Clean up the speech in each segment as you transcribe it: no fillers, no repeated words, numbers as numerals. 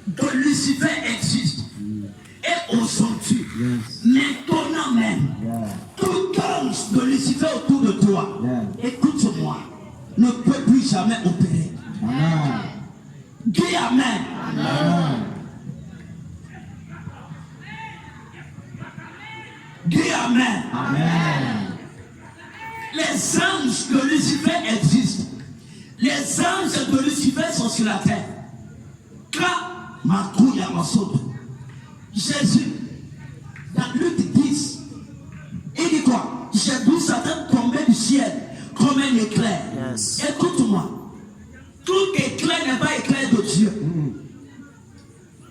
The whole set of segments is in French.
de Lucifer existe. Et aujourd'hui, maintenant même, tout ange de Lucifer autour de toi, écoute-moi, ne peut plus jamais opérer. Amen. Dis Amen. Amen. Dis Amen. Amen. Les anges de Lucifer existent. Les anges de Lucifer sont sur la terre. Quand Makouya Masoto, Jésus, dans Luc 10, il dit quoi? J'ai vu Satan tomber du ciel comme un éclair. Yes. Écoute-moi, tout éclair n'est pas éclair de Dieu.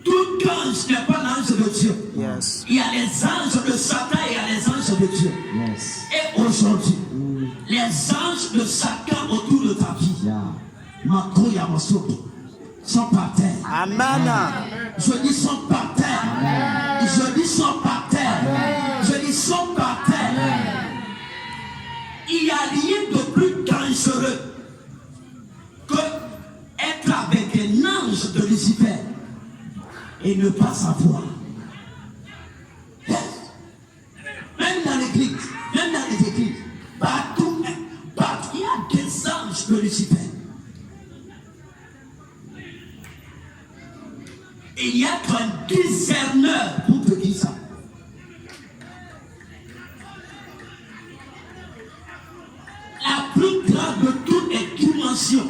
Tout ange n'est pas l'ange de Dieu. Yes. Il y a les anges de Satan et il y a les anges de Dieu. Yes. Et aujourd'hui, les anges de Satan autour de ta vie, Makouya Masoto, sont par terre. Amen. Je dis sont par terre. Je dis sont par terre. Je dis sont par terre. Il n'y a rien de plus dangereux que être avec un ange de Lucifer et ne pas savoir. Yes. Même dans l'église, même dans les églises, partout, il y a des anges de Lucifer. Il n'y a qu'un discerneur pour te dire ça. La plus grande de toutes les dimensions,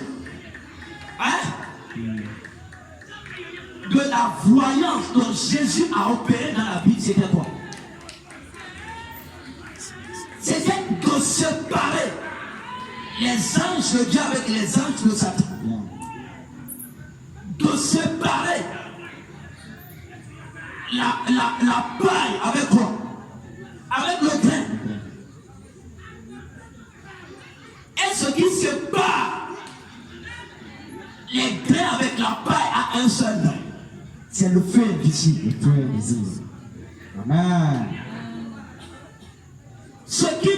de la voyance dont Jésus a opéré dans la Bible, c'était quoi? C'était de séparer les anges de Dieu avec les anges de Satan. De séparer la paille avec quoi? Avec le grain. Et ce qui sépare les grains avec la paille à un seul nom, c'est le feu invisible. Le feu invisible. Amen. Ce qui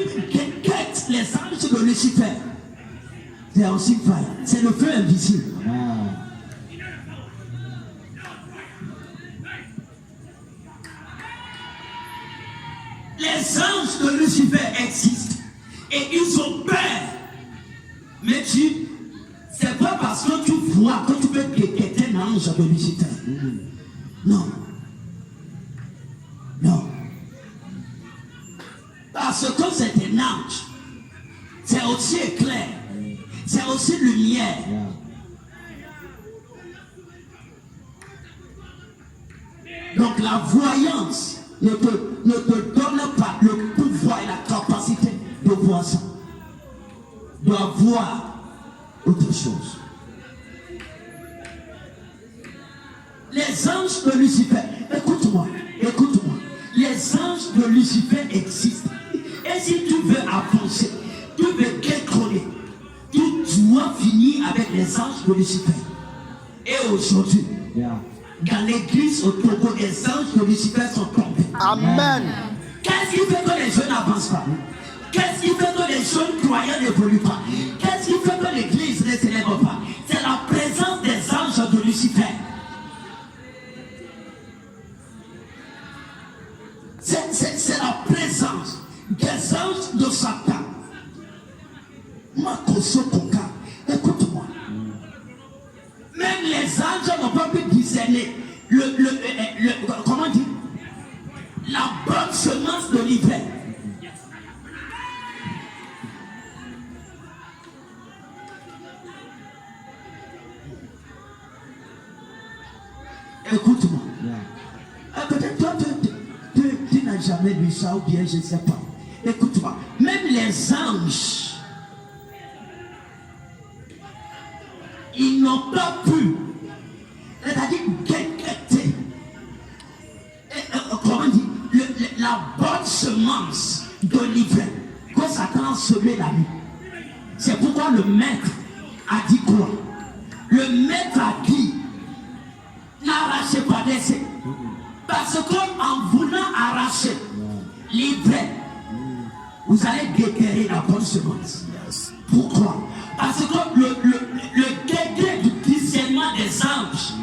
quête les anges de Lucifer, c'est aussi paille. C'est le feu invisible. Amen. Les anges de Lucifer existent et ils ont peur. Mais c'est pas parce que tu vois que tu peux guetter un ange de Lucifer. Non. Non. Parce que c'est un ange. C'est aussi éclair. C'est aussi lumière. Donc la voyance ne te donne pas le pouvoir et la capacité de voir ça. De voir autre chose. Les anges de Lucifer, écoute-moi. Les anges de Lucifer existent. Et si tu veux avancer, tu veux détrôner, tu dois finir avec les anges de Lucifer. Et aujourd'hui, dans l'église au Togo, les anges de Lucifer sont tombés. Amen. Qu'est-ce qui fait que les jeunes n'avancent pas? Qu'est-ce qui fait que les jeunes croyants n'évoluent pas? Qu'est-ce qui fait que l'église ne s'élève pas? C'est la présence des anges de Lucifer. C'est la présence des anges de Satan. Écoute-moi. Même les anges n'ont pas pu discerner comment dire, la bonne semence de l'hiver. Écoute-moi. Peut-être toi, tu n'as jamais lu ça ou bien je ne sais pas. Écoute-moi. Même les anges, ils n'ont pas pu, c'est-à-dire détecter, comment dire, la bonne semence de l'hiver que Satan a semé la nuit. C'est pourquoi le maître a dit quoi? Le maître a dit, n'arrachez pas d'essai. Parce qu'en voulant arracher l'hiver, vous allez déterrer la bonne semence. Pourquoi? Parce que le degré du discernement des anges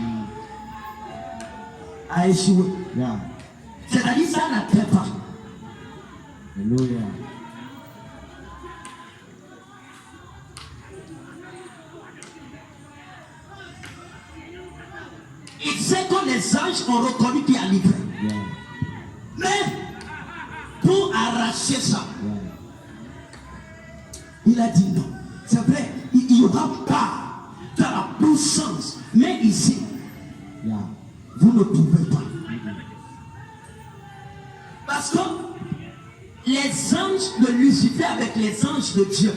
a échoué. Yeah. C'est-à-dire ça n'attrait pas. Alléluia. Il sait que les anges ont reconnu qu'il a livré. Yeah. Mais pour arracher ça, Yeah. il a dit non. C'est vrai, il y aura pas dans la puissance. Mais ici, Yeah. vous ne pouvez pas. Parce que les anges de Lucifer avec les anges de Dieu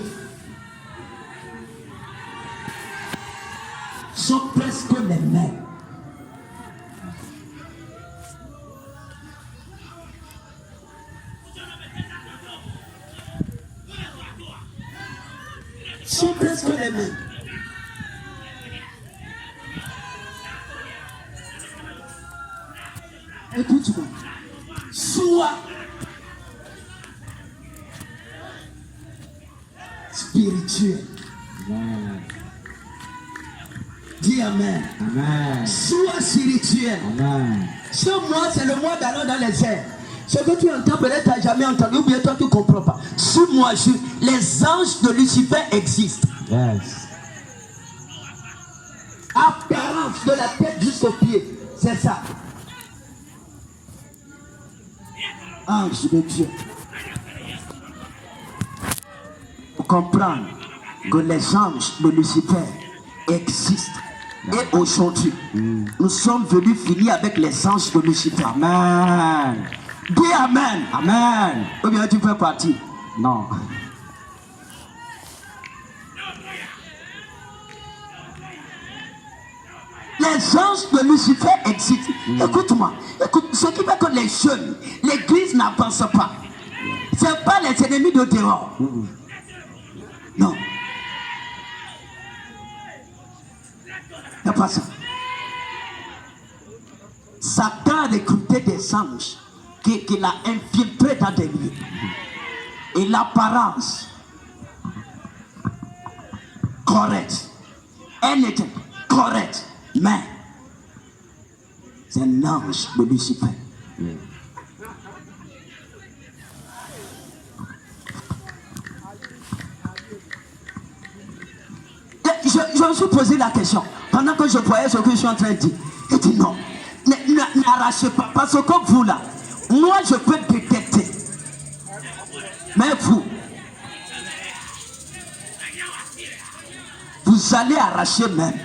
sont presque les mêmes. Sont presque les mêmes. Écoute-moi. Soit spirituel. Amen. Dis Amen. Amen. Soit spirituel. Amen. Ce mois, c'est le mois d'aller dans les airs. Ce que tu entends, peut-être tu n'as jamais entendu, ou bien toi, tu ne comprends pas. Ce mois, les anges de Lucifer existent. Yes. Apparence de la tête jusqu'aux pieds. C'est ça. Ange de Dieu. Pour comprendre que les anges de Lucifer existent. Et aujourd'hui, nous sommes venus finir avec les anges de Lucifer. Amen. Dis Amen. Amen. Ou bien tu fais partie. Non. Les anges de Lucifer existent. Écoute-moi. Écoute, ce qui fait que les jeunes, l'église n'avance pas. Ce n'est pas les ennemis de dehors. Non. Il n'y a pas ça. Satan a recruté des anges qu'il a infiltrés dans des lieux. Et l'apparence correcte. Elle était correcte. Mais c'est un ange de Lucifer. Je me suis posé la question pendant que je voyais ce que je suis en train de dire. Il dit non, n'arrachez pas, parce que vous là, moi je peux détecter, mais vous allez arracher même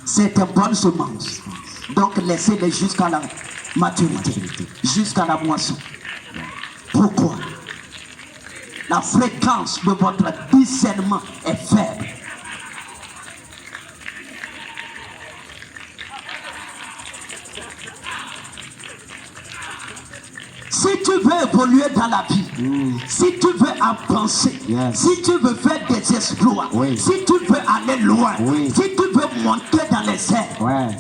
certaines bonnes semences. Donc laissez-les jusqu'à la maturité, jusqu'à la moisson. Pourquoi? La fréquence de votre discernement est faible. Si tu veux évoluer dans la vie, si tu veux avancer, si tu veux faire des exploits, si tu veux aller loin, si tu veux monter dans les airs,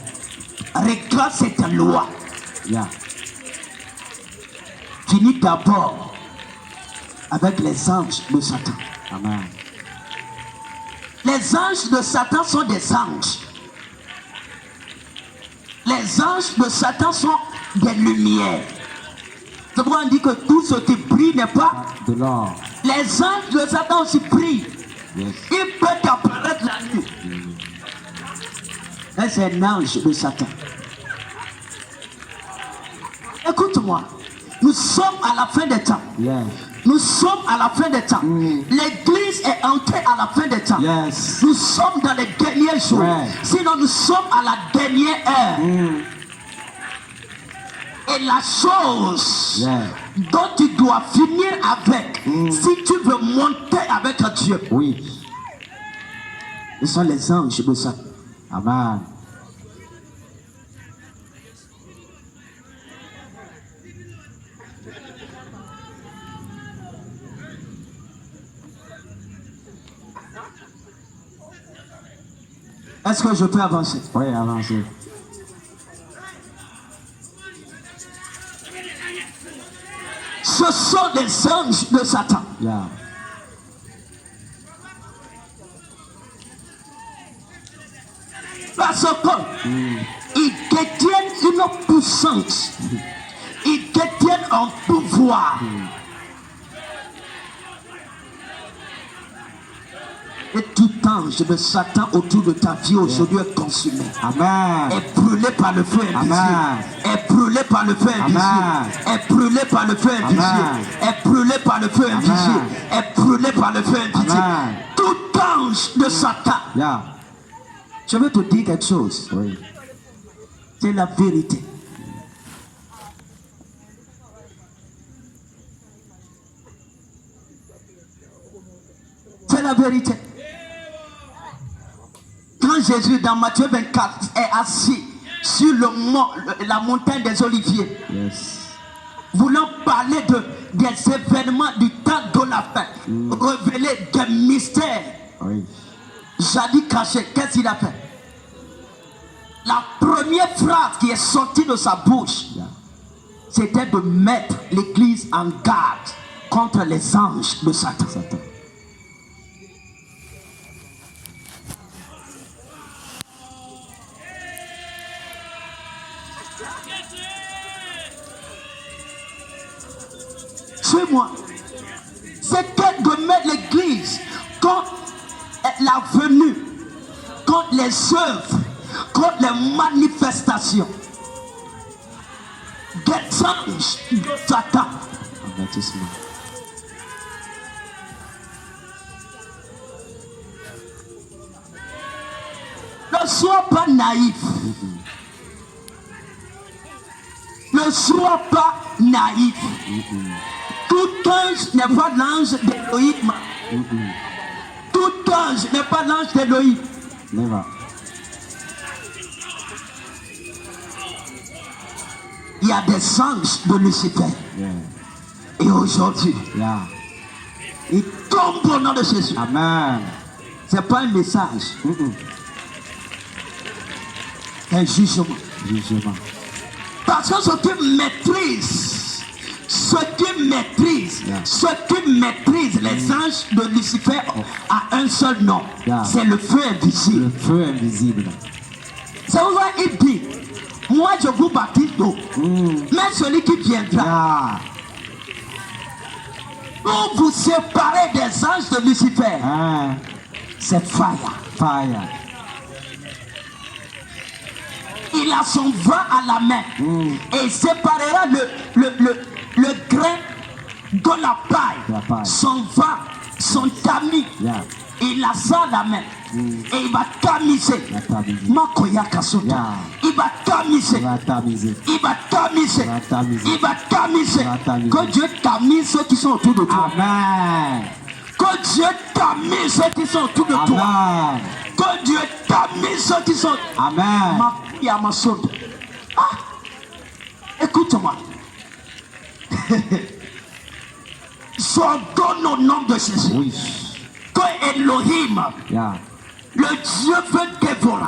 regarde cette loi. Finis d'abord avec les anges de Satan. Amen. Les anges de Satan sont des anges. Les anges de Satan sont des lumières. C'est pourquoi on dit que tout ce qui brille n'est pas de l'or. Les anges de Satan aussi brillent. Yes. Il peut apparaître la nuit. Et c'est un ange de Satan. Écoute-moi, nous sommes à la fin des temps. Yes. Nous sommes à la fin des temps. L'église est entrée à la fin des temps. Yes. Nous sommes dans les derniers jours. Sinon, nous sommes à la dernière heure. Et la chose dont tu dois finir avec, si tu veux monter avec Dieu, ce sont les anges de Satan. Amen. Est-ce que je peux avancer? Oui, avancer. Ce sont des anges de Satan. Parce qu'ils détiennent une puissance. Ils détiennent un pouvoir. Et tout ange de Satan autour de ta vie aujourd'hui est consumé. Amen. Est brûlé par le feu invisible. Amen. Est brûlé par le feu invisible. Amen. Est brûlé par le feu invisible. Amen. Est brûlé par le feu invisible. Amen. Est brûlé par le feu invisible. Amen. Tout ange de Satan. Yeah. Je veux te dire quelque chose. Oui. C'est la vérité. C'est la vérité. Quand Jésus dans Matthieu 24 est assis sur le mont, la montagne des Oliviers, Yes. voulant parler des événements du temps de la fin, révéler des mystères Oui. jadis cachés, qu'est-ce qu'il a fait? La première phrase qui est sortie de sa bouche, Yeah. c'était de mettre l'église en garde contre les anges de Satan. Satan. Suis-moi. C'était de mettre l'église contre la venue, contre les œuvres, contre les manifestations des anges de Satan. Avertissement. Ne sois pas naïf. Ne sois pas naïf. Tout ange n'est pas l'ange d'Élohim. Tout ange n'est pas l'ange d'Élohim. Never. Il y a des anges de Lucifer. Yeah. Et aujourd'hui, Yeah. ils tombent au nom de Jésus. Amen. Ce n'est pas un message, c'est un jugement. Jugement. Parce que ce qui maîtrise, Yeah. ce qui maîtrise les anges de Lucifer a un seul nom. Yeah. C'est le feu invisible. Le feu invisible. C'est pourquoi il dit, moi je vous baptise d'eau, mais celui qui viendra, Yeah. pour vous séparer des anges de Lucifer, Hein. c'est fire. Fire. Il a son vent à la main et il séparera le grain de la La paille. paille. Son vent, son tamis, Yeah. il a ça à la main et il va tamiser. Il va tamiser. Makoya Kasota. Yeah. Il va tamiser. Il va tamiser. Il va tamiser. Il va tamiser. Il va tamiser. Il va tamiser. Que Dieu tamise ceux qui sont autour de toi. Amen. Que Dieu tamise ceux qui sont autour de toi. Amen. Que Dieu tamise ceux qui sont. Amen. Makoya Masota. Ah, écoute-moi. J'ordonne au nom de Jésus Oui. que Elohim, Yeah. le Dieu veut dévorer,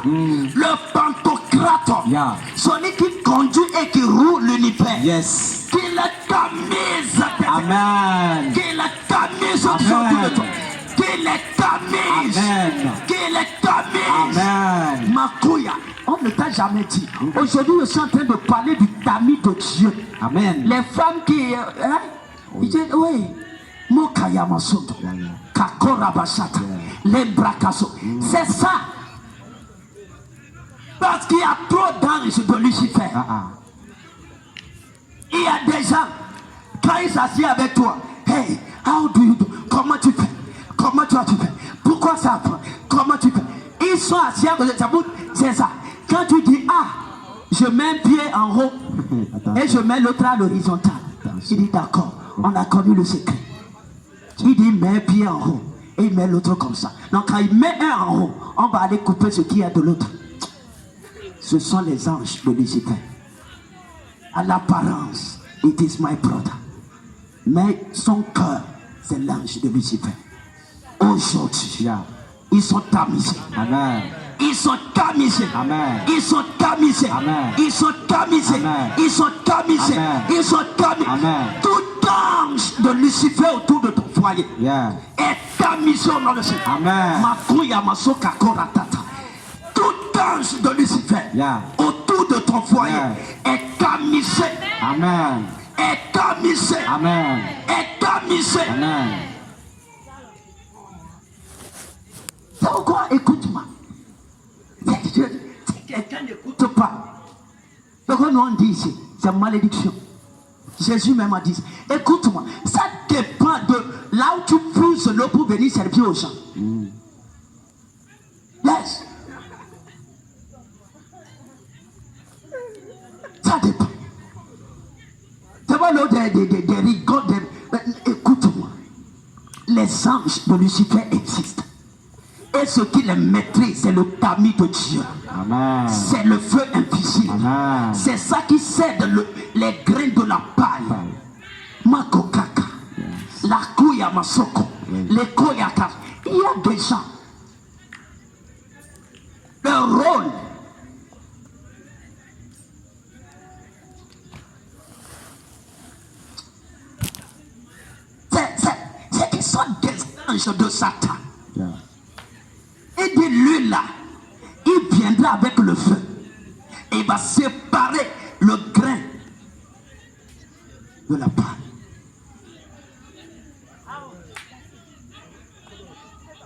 le pantocrate, Yeah. celui qui conduit et qui roule l'univers, Yes. qu'il le tamise, Amen. qu'il le tamise ceux qui sont autour de toi, qu'il le tamise, Amen. qu'il le tamise. Amen. Makouya, on ne t'a jamais dit. Aujourd'hui, je suis en train de parler du tamis de Dieu. Amen. Les femmes qui. Ils disent, oui, Mokaya Masoto, Yeah, yeah. Kakora Bashata, Lembrakaso. C'est ça. Parce qu'il y a trop d'anges de Lucifer. Ah, ah. Il y a des gens, quand ils s'assiedent avec toi, hey, how do you do? Comment tu fais? Comment tu fais? Pourquoi ça prend? Comment tu fais? Ils sont assis à côté de ta bouche, c'est ça. Quand tu dis, ah, je mets un pied en haut et je mets l'autre à l'horizontale. Il dit, d'accord, on a connu le secret. Il dit, mets un pied en haut et il met l'autre comme ça. Donc quand il met un en haut, on va aller couper ce qu'il y a de l'autre. Ce sont les anges de Lucifer. À l'apparence, it is my brother. Mais son cœur, c'est l'ange de Lucifer. Aujourd'hui, Yeah. ils sont tamisés. Amen. Ils sont tamisés. Amen. Ils sont tamisés. Amen. Ils sont tamisés. Amen. Ils sont tamisés. Amen. Ils sont tamisés. Amen. Tout ange de Lucifer autour de ton foyer Yeah. est tamisé au nom de Jésus. Amen. Makuya masoka koratata. Tout ange de Lucifer Yeah. autour de ton foyer est tamisé. Amen. Est tamisé. Amen. Est tamisé. Amen. C'est pourquoi, écoute-moi. Si quelqu'un n'écoute pas, ce que nous on dit ici, c'est malédiction. Jésus même a dit, écoute-moi, ça dépend de là où tu pousses l'eau pour venir servir aux gens. Yes. Ça dépend. C'est pas l'eau des rigoles. Écoute-moi. Les anges de Lucifer existent. Et ce qui les maîtrise, c'est le tamis de Dieu. Amen. C'est le feu invisible. Amen. C'est ça qui cède les grains de la paille. Mako kaka. La couille à Masoko. Les couilles à Kaka. Il y a des gens. Le rôle. C'est qu'ils sont des anges de Satan. Yeah. Et de lui là, il viendra avec le feu. Et il va séparer le grain de la paille.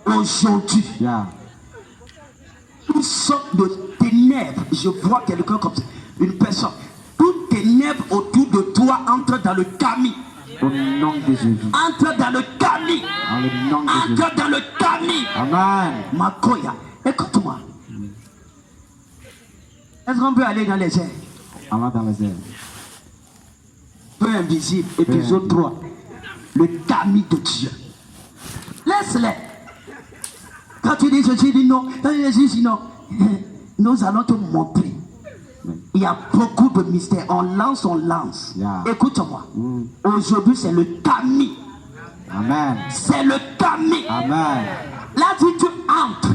Aujourd'hui, Yeah. toutes sortes de ténèbres, je vois quelqu'un comme ça, une personne, toutes ténèbres autour de toi entrent dans le tamis. Au nom de Jésus. Entre dans le tamis. Dans le nom de Jésus. Entre dans le tamis. Amen. Makoya, écoute-moi. Est-ce qu'on peut aller dans les airs? Allons dans les airs. Peu invisible, épisode 3. Le tamis de Dieu. Laisse-les. Quand tu dis ceci, dis non. Quand tu dis ceci, non. Nous allons te montrer. Il y a beaucoup de mystères. On lance. Yeah. Écoute-moi. Aujourd'hui, c'est le tamis. Amen. C'est le tamis. Amen. Là, si tu entres,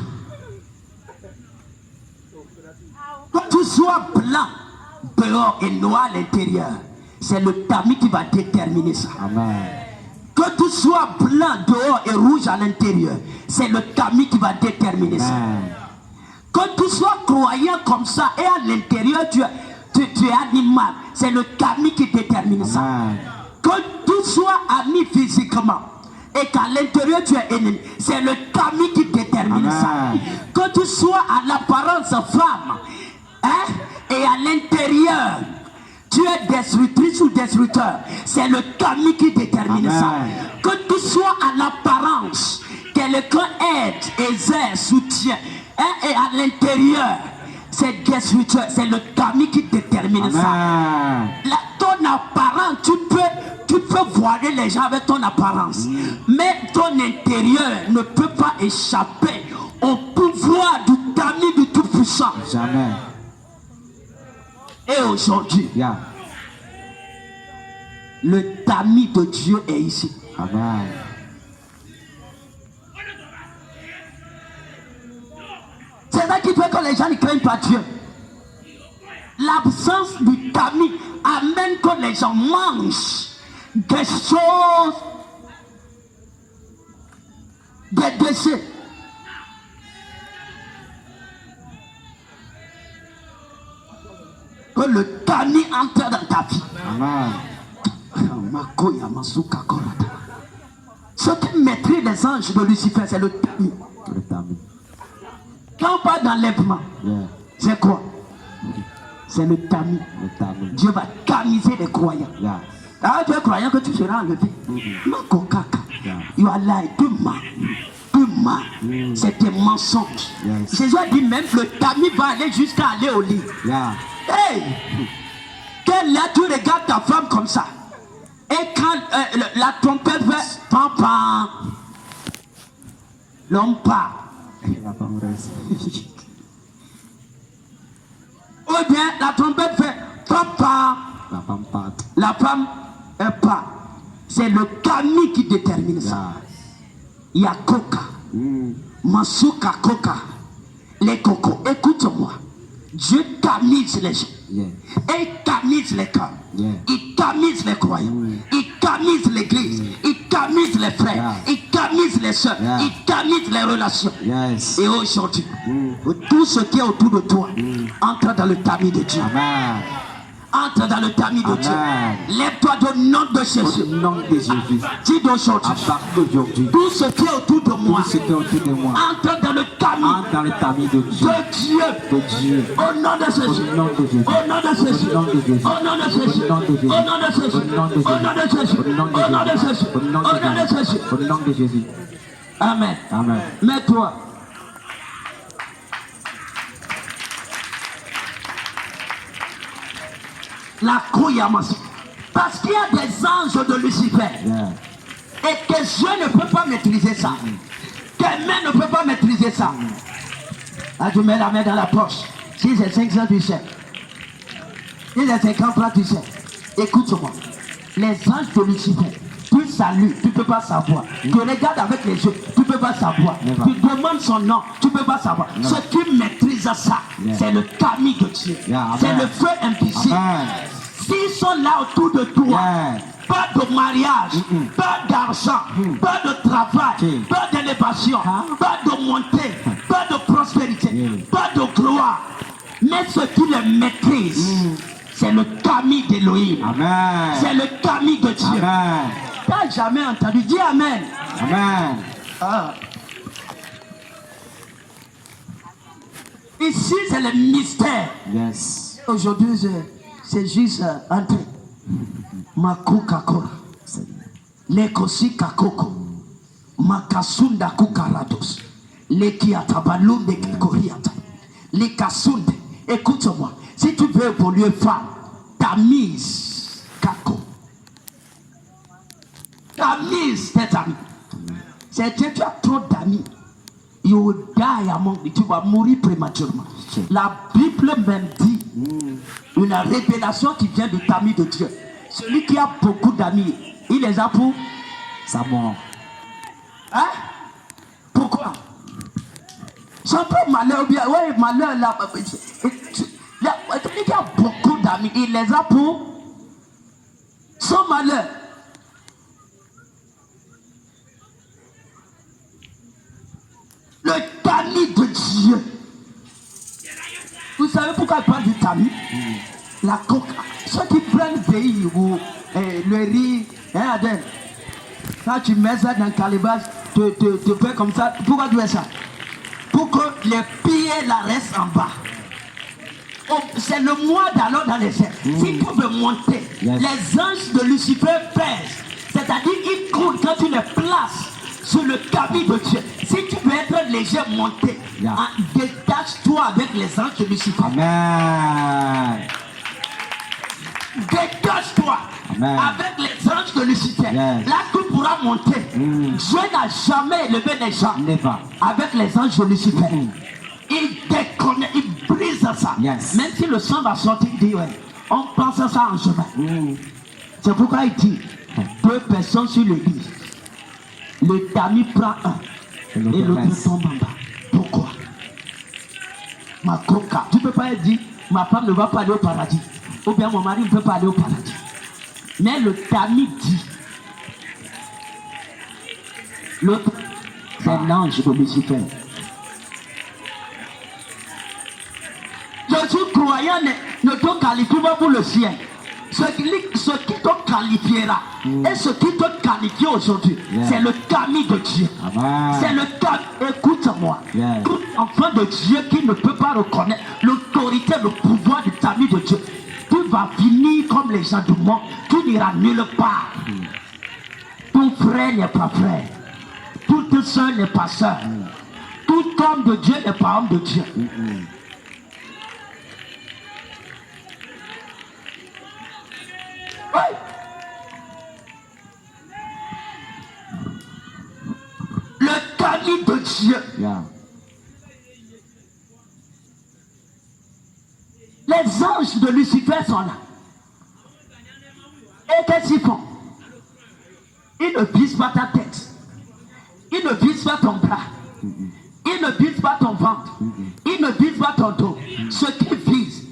que tu sois blanc dehors et noir à l'intérieur, c'est le tamis qui va déterminer ça. Amen. Que tu sois blanc dehors et rouge à l'intérieur, c'est le tamis qui va déterminer ça. Amen. Que tu sois croyant comme ça et à l'intérieur tu es animal, c'est le tamis qui détermine ça. Amen. Que tu sois ami physiquement et qu'à l'intérieur tu es ennemi, c'est le tamis qui détermine Amen. ça. Que tu sois à l'apparence femme, hein, et à l'intérieur tu es destructrice ou destructeur, c'est le tamis qui détermine Amen. ça. Que tu sois à l'apparence, quelqu'un aide, exerce, soutient, hein, et à l'intérieur c'est destructeur, c'est le tamis qui détermine ça. Amen. Ton apparence, tu peux voiler les gens avec ton apparence, mais ton intérieur ne peut pas échapper au pouvoir du tamis du Tout-Puissant. Jamais. Et aujourd'hui, Yeah. le tamis de Dieu est ici. Amen. C'est ça qui fait que les gens ne craignent pas Dieu. L'absence du tamis amène que les gens mangent des choses, des déchets. Que le tamis entre dans ta vie. Amen. Ce qui maîtrise les anges de Lucifer, c'est le tamis. Le tamis. Quand on parle d'enlèvement, Yeah. c'est quoi? C'est le tamis. Le tamis. Dieu va tamiser les croyants. Yeah. Ah, tu es croyant que tu seras enlevé. Non, kaka. Yeah. You are lying. Tu mens. C'est des mensonges. Yes. Jésus a dit même le tamis va aller jusqu'à aller au lit. Yeah. Hey! Quelle là tu regardes ta femme comme ça. Et quand la trompette fait pam, l'homme part. La femme reste. Ou bien la trompette fait pam. La femme part. La femme est pas. C'est le tamis qui détermine ça. Il y a coca, masuka coca, les cocos. Écoute-moi. Dieu tamise les gens. Yeah. Et il tamise les camps. Yeah. Il tamise les croyants. Il tamise l'église. Il tamise les frères. Yeah. Il tamise les soeurs. Yeah. Il tamise les relations. Yes. Et aujourd'hui, tout ce qui est autour de toi entre dans le tamis de Dieu. Amen. Entre dans le tamis de Dieu. Amen. Lève-toi au nom de Jésus. Au nom de Jésus. Dis d'aujourd'hui. À partir d'aujourd'hui, Tout ce qui est autour de moi. tout ce qui est autour de moi, Entre dans le tamis entre dans le tamis de Dieu. de Dieu. De Dieu. Au nom de Jésus. Au nom de Jésus. Au nom de Jésus. Au nom de Jésus. Au nom de Jésus. Au nom de Jésus. Au nom de Jésus. Au nom de Jésus. Au nom de Jésus. Au nom de Au nom de Jésus. Jésus. Au nom Au nom de de Jésus. Jésus. Au nom de Jésus. Amen. Amen. Mets-toi. La couillasse. Parce qu'il y a des anges de Lucifer. Yeah. Et que Dieu ne peut pas maîtriser ça. Que main ne peut pas maîtriser ça. Ah, tu mets la main dans la poche. Si c'est 500, tu sais. Si c'est 50 francs, tu sais. Écoute-moi. Les anges de Lucifer, tu salues, tu ne peux pas savoir. Tu regardes avec les yeux, tu ne peux pas savoir. Never. Tu demandes son nom, tu ne peux pas savoir. Never. Ce qui maîtrise ça, Yeah. c'est le tamis de Dieu. Yeah, C'est amen. le feu invisible. Amen. S'ils sont là autour de toi, Yeah. pas de mariage, pas d'argent, pas de travail, Okay. pas d'élévation, pas de montée, pas de prospérité, Yeah. pas de gloire. Mais ce qui les maîtrise, c'est le tamis d'Élohim. Amen. C'est le tamis de Dieu. Amen. Tu n'as jamais entendu. Dis Amen. Amen. Ah. Ici, c'est le mystère. Yes. Aujourd'hui, c'est juste entré. Makuka kora. Lekosi kakoko. Makasunda kukarados. Lekiatabalunde kikoriata. Lekasunde. Écoute-moi. Si tu veux évoluer femme, tamise kako. Tamise tes amis. C'est que tu as trop d'amis. You will die among them. Tu vas mourir prématurément. La Bible même dit une révélation qui vient du tamis de Dieu. Celui qui a beaucoup d'amis, il les a pour Ça mort. hein? Pourquoi? C'est un peu malheur bien. Oui, malheur là. Celui qui a beaucoup d'amis, il les a pour son malheur. Le tamis de Dieu. Vous savez pourquoi il parle du tamis? La coca. Ceux qui prennent le pays ou le riz, hein, Adèle, quand tu mets ça dans le calebasse, tu fais comme ça. Pourquoi tu fais ça? Pour que les pieds la restent en bas. Oh, c'est le mois d'alors dans les airs. Si tu veux monter, Yes. les anges de Lucifer pèsent. C'est-à-dire ils courent quand tu les places sur le tamis de Dieu. Si tu veux être léger, monter, Yeah. détache-toi avec les anges de Lucifer. Amen. Détache-toi Amen. avec les anges de Lucifer. Yes. Là, tu pourras monter. Dieu n'a jamais élevé les gens Never. avec les anges de Lucifer. Il déconne, il brise ça. Yes. Même si le sang va sortir, il dit ouais, on pense ça en chemin. C'est pourquoi il dit 2 personnes sur l'église. Le tamis prend un Et et l'autre l'autre reste. tombe en bas. Pourquoi? Ma coca. Tu ne peux pas dire ma femme ne va pas aller au paradis. Ou bien mon mari ne peut pas aller au paradis. Mais le tamis dit. L'autre, c'est l'ange de Lucifer. Je suis croyant, ne te qualifie pas pour le ciel. Ce qui te qualifiera et ce qui te qualifie aujourd'hui, c'est le tamis de Dieu. Amen. C'est le tamis. Écoute-moi. Yeah. Tout enfant de Dieu qui ne peut pas reconnaître l'autorité, le pouvoir du tamis de Dieu, tu vas finir comme les gens du monde. Tu n'iras nulle part. Ton frère n'est pas frère. Toute soeur n'est pas soeur. Tout homme de Dieu n'est pas homme de Dieu. Oui. Le tamis de Dieu. Yeah. Les anges de Lucifer sont là. Et qu'est-ce qu'ils font? Ils ne visent pas ta tête. Ils ne visent pas ton bras. Ils ne visent pas ton ventre. Ils ne visent pas ton dos. Ce qu'ils visent,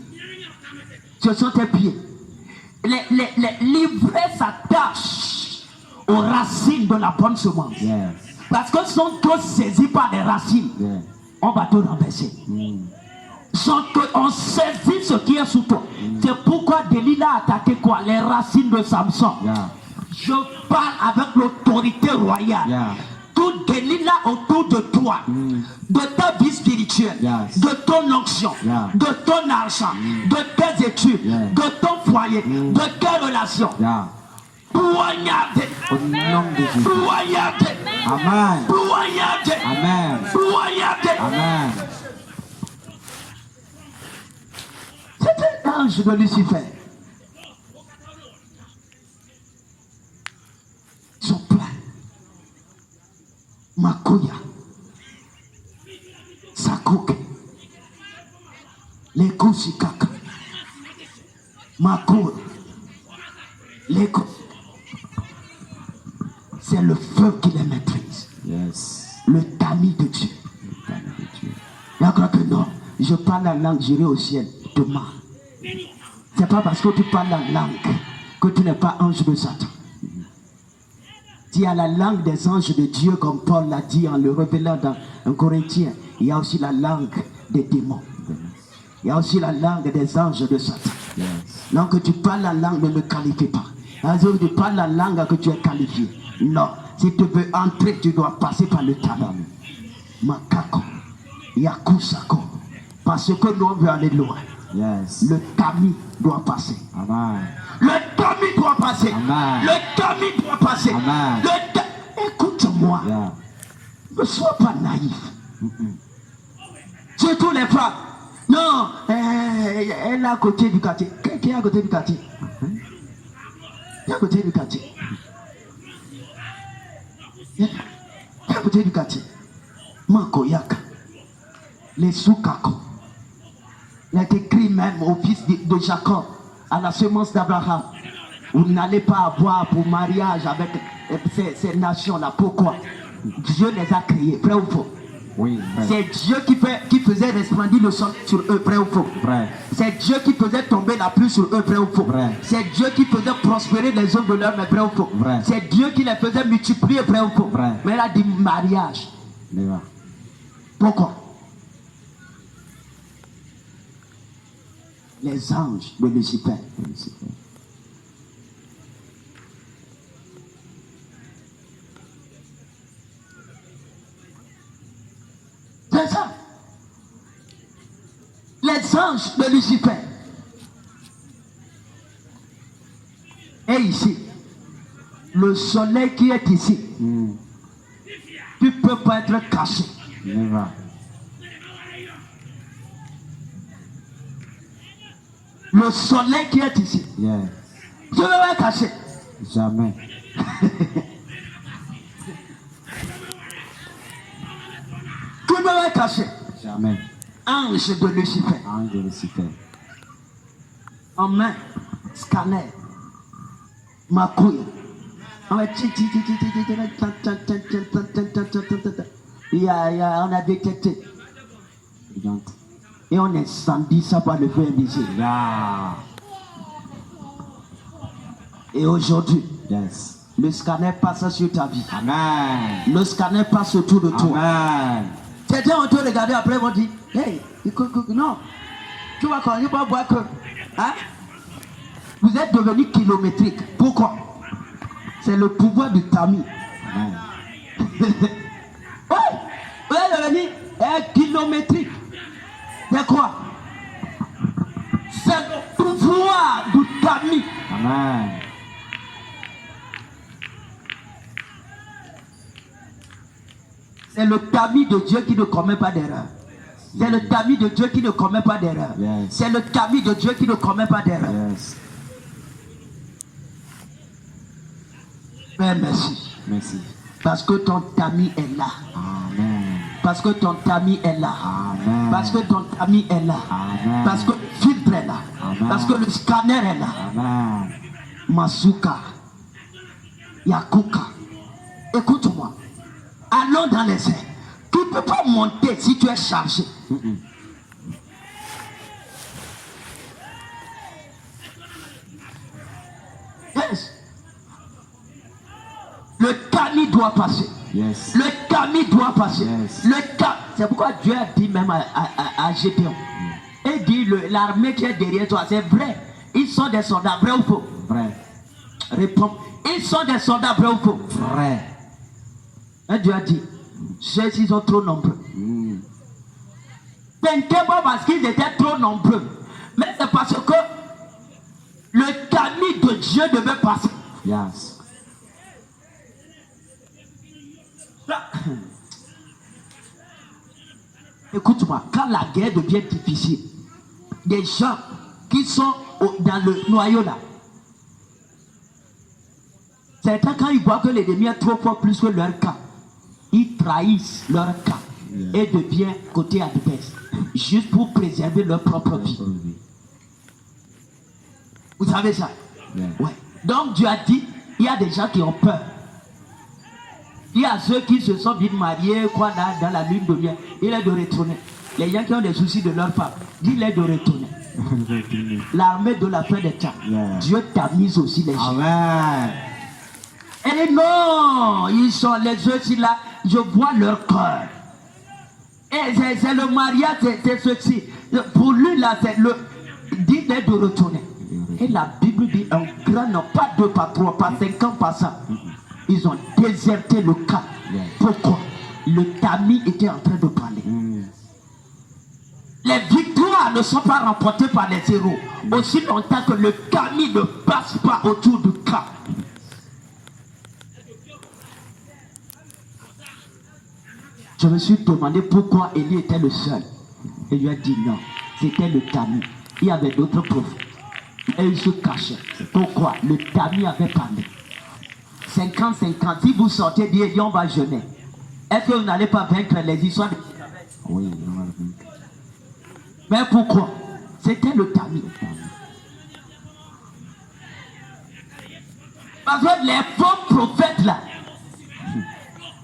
Ce sont tes pieds. L'ivraie s'attache aux racines de la bonne semence. Yes. Parce que sont tous saisis par les racines. Yeah. On va te renverser. On saisit ce qui est sous toi. C'est pourquoi Delilah a attaqué quoi? Les racines de Samson. Yeah. Je parle avec l'autorité royale. Yeah. Tout Delilah autour de toi, de ta vie spirituelle, Yes. de ton onction, Yeah. de ton argent, de tes études, Yeah. de ton foyer, de tes relations. Yeah. Poignardé, Au nom de Jésus. poignardé, Amen. poignardé, Amen. poignardé. Amen. C'était l'ange de Lucifer. Son plan. Makuya. Sakuke. Les Kusikaka. Makura. Les coups. C'est le feu qui les maîtrise. Yes. Le tamis de Dieu. Je crois que non. Je parle la langue, j'irai au ciel. Demain. C'est pas parce que tu parles la langue que tu n'es pas ange de Satan. Tu as la langue des anges de Dieu, comme Paul l'a dit en le révélant dans un Corinthien. Il y a aussi la langue des démons. Il y a aussi la langue des anges de Satan. Yes. Donc tu parles la langue, ne le qualifie pas. Alors tu parles la langue que tu es qualifié. Non. Si tu veux entrer, tu dois passer par le tamis. Makako. Yakusako. Parce que nous on veut aller loin. Yes. Le tamis doit passer. Amen. Le tamis doit passer. Amen. Le tamis doit passer. Amen. Écoute-moi. Yeah. Ne sois pas naïf. Surtout les femmes. Non, elle est à côté du quartier. Qui est à côté du quartier? Qui est à côté du quartier? Qui est à côté du quartier? Makoyaka. Les Soukako. Il a écrit même au fils de Jacob, à la semence d'Abraham. Vous n'allez pas avoir pour mariage avec ces nations-là. Pourquoi? Dieu les a créés, vrai ou faux? Oui, vrai. C'est Dieu qui faisait resplendir le soleil sur eux, vrai ou faux? Vrai. C'est Dieu qui faisait tomber la pluie sur eux, vrai ou faux? Vrai. C'est Dieu qui faisait prospérer les hommes de leur main, vrai ou faux? Vrai. C'est Dieu qui les faisait multiplier, vrai ou faux? Vrai. Mais il a dit mariage. Léva. Pourquoi? Les anges de Lucifer. C'est ça. Les anges de Lucifer. Et ici, le soleil qui est ici, tu ne peux pas être caché. Léva. Le soleil qui est ici, Yeah. tu ne peux pas être caché. Jamais. Tu ne peux pas être caché. Jamais. Ange de Lucifer. Ange de Lucifer. En main, scanner, ma couille. On a détecté. Et on incendie ça par le feu invisible. Yeah. Et aujourd'hui, Yes. le scanner passe sur ta vie. Amen. Le scanner passe autour de toi. Amen. Certains vont te regarder après, ils vont dire, hey, non. Tu vois quand il va voir que, hein, vous êtes devenu kilométrique. Pourquoi? C'est le pouvoir du tamis. Amen. Ouais, vous êtes devenu kilométrique. C'est quoi? C'est le pouvoir du tamis. Amen. C'est le tamis de Dieu qui ne commet pas d'erreur. C'est le tamis de Dieu qui ne commet pas d'erreur. Yes. C'est le tamis de Dieu qui ne commet pas d'erreur. Yes. Père, merci. Merci. Parce que ton tamis est là. Amen. Parce que ton tamis est là. Amen. Parce que ton tamis est là. Amen. Parce que le filtre est là. Amen. Parce que le scanner est là. Amen. Masuka. Yakuka. Écoute-moi. Allons dans les airs. Tu ne peux pas monter si tu es chargé. Yes. Le tamis doit passer. Yes. Le tamis doit passer. Yes. C'est pourquoi Dieu a dit même à Gédéon. Il dit l'armée qui est derrière toi, c'est vrai. Ils sont des soldats, vrai ou faux? Vrai. Réponds. Ils sont des soldats, vrai ou faux? Vrai. Et Dieu a dit, ceux-ci sont trop nombreux. Ce n'était pas parce qu'ils étaient trop nombreux, mais c'est parce que le tamis de Dieu devait passer. Yes. Écoute-moi, quand la guerre devient difficile, des gens qui sont dans le noyau là, certains quand ils voient que l'ennemi est trop fort plus que leur camp, ils trahissent leur camp et deviennent côté adverse, juste pour préserver leur propre vie. Vous savez ça? Ouais. Donc Dieu a dit, il y a des gens qui ont peur. Il y a ceux qui se sont bien mariés, quoi, dans la lune de miel. Il est de retourner. Les gens qui ont des soucis de leur femme, dis-les de retourner. L'armée de la fin des temps. Dieu t'a mis aussi les gens. Amen. Et non, ils sont les yeux là, je vois leur cœur. Et c'est le mariage, c'est ceci. Pour lui là, c'est le. Dis-les de retourner. Et la Bible dit un grand nom, pas 2, pas 3, pas 50, pas ça. Ils ont déserté le camp. Pourquoi? Le tamis était en train de parler. Les victoires ne sont pas remportées par les héros aussi longtemps que le tamis ne passe pas autour du camp. Je me suis demandé pourquoi Élie était le seul. Et il lui a dit non, c'était le tamis. Il y avait d'autres prophètes. Et il se cachait. Pourquoi? Le tamis avait parlé. 50-50, si vous sortez dire on va jeûner, est-ce que vous n'allez pas vaincre les histoires de... Oui, mais pourquoi? C'était le tamis. Parce que les faux prophètes là,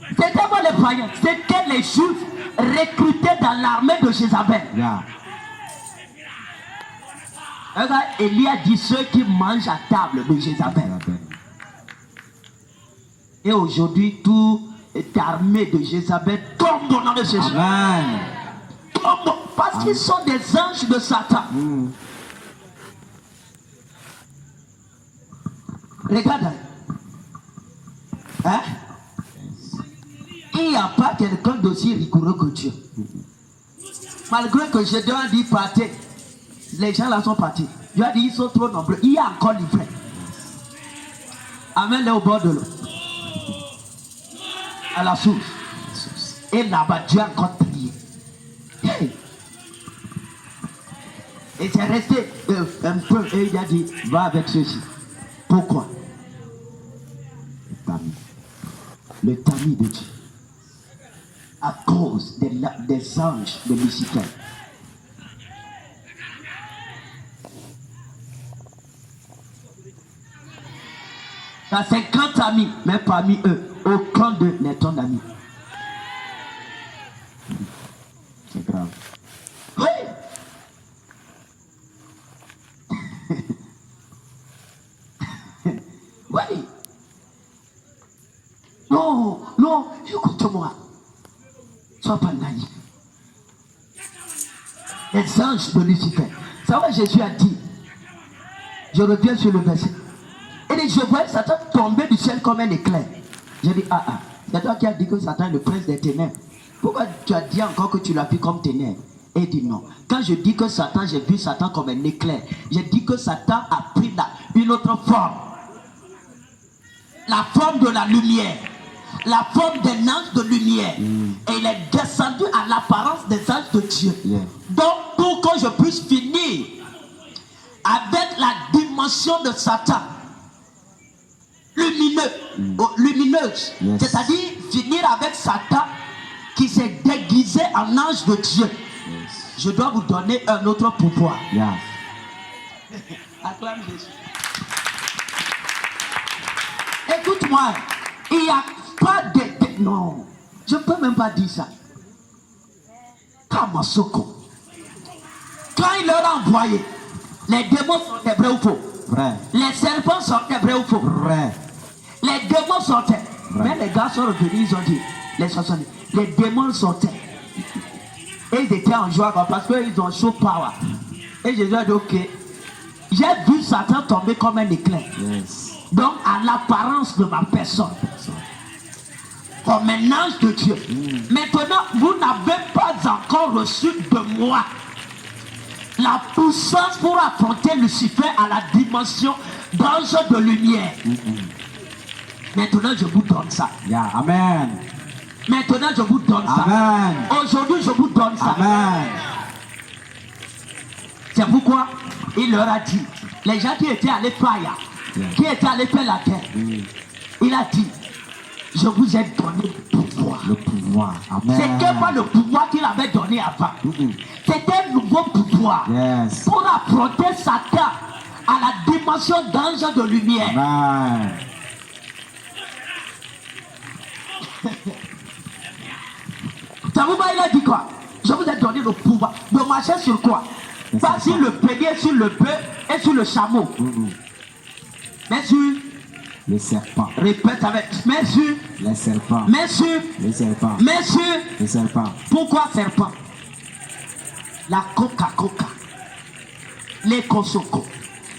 c'était pas les païens, c'était les juifs recrutés dans l'armée de Jézabel. Regarde, Élie a dit ceux qui mangent à table de Jézabel. Et aujourd'hui, tout est armé de Jézabel tombe au nom de Jésus. Amen. Tombe, parce qu'ils sont des anges de Satan. Regarde. Hein? Il n'y a pas quelqu'un d'aussi rigoureux que Dieu. Malgré que Gédéon a dit partez, les gens là sont partis. Dieu a dit ils sont trop nombreux. Il y a encore livré. Amène-les au bord de l'eau. À la source. Et là-bas, Dieu a encore prié. Hey. Et c'est resté un peu. Et il a dit, va avec ceci. Pourquoi? Le tamis de Dieu. À cause des anges de Lucifer. Tu as 50 amis, mais parmi eux, aucun d'eux n'est ton ami. C'est grave. Oui. Oui. Non, non, écoute-moi. Sois pas naïf. Les anges de Lucifer. Ça va, Jésus a dit. Je reviens sur le verset. Et je vois Satan tomber du ciel comme un éclair. J'ai dit, c'est toi qui as dit que Satan est le prince des ténèbres. Pourquoi tu as dit encore que tu l'as vu comme ténèbres? Et il dit non. Quand je dis que Satan, j'ai vu Satan comme un éclair, j'ai dit que Satan a pris une autre forme. La forme de la lumière. La forme d'un ange de lumière. Et il est descendu à l'apparence des anges de Dieu. Donc, pour que je puisse finir avec la dimension de Satan, lumineuse, c'est-à-dire finir avec Satan qui s'est déguisé en ange de Dieu. Je dois vous donner un autre pouvoir. Acclame Jésus. Écoute-moi, il n'y a pas de... Non, je ne peux même pas dire ça. Kamasoko. Quand il leur a envoyé, les démons sont des vrais ou faux? Vrai. Les serpents sortaient, vrai ou faux? Vrai. Les démons sortaient. Vrai. Mais les gars sont revenus, ils ont dit, les 70, les démons sortaient. Et ils étaient en joie parce qu'ils ont chaud power. Et Jésus a dit, ok, j'ai vu Satan tomber comme un éclair. Yes. Donc, à l'apparence de ma personne, comme un ange de Dieu. Maintenant, vous n'avez pas encore reçu de moi la puissance pour affronter Lucifer à la dimension d'ange de lumière. Maintenant, je vous donne ça. Yeah. Amen. Maintenant, je vous donne ça. Amen. Aujourd'hui, je vous donne ça. Amen. C'est pourquoi il leur a dit, les gens qui étaient allés faire, qui étaient allés faire la terre, il a dit, je vous ai donné le pouvoir. Le pouvoir. Amen. C'était pas le pouvoir qu'il avait donné avant. C'était un nouveau pouvoir. Yes. Pour affronter Satan à la dimension d'ange de lumière. Amen. Ça vous va, il a dit quoi? Je vous ai donné le pouvoir de marcher sur quoi? Pas sur le bélier, sur le bœuf et sur le chameau. Mais sur Les serpents. répète avec. Mais sur. Les serpents. Mais sur. Les serpents. Mais sur. Les serpents. Pourquoi serpent? La coca-coca. Les kosoko.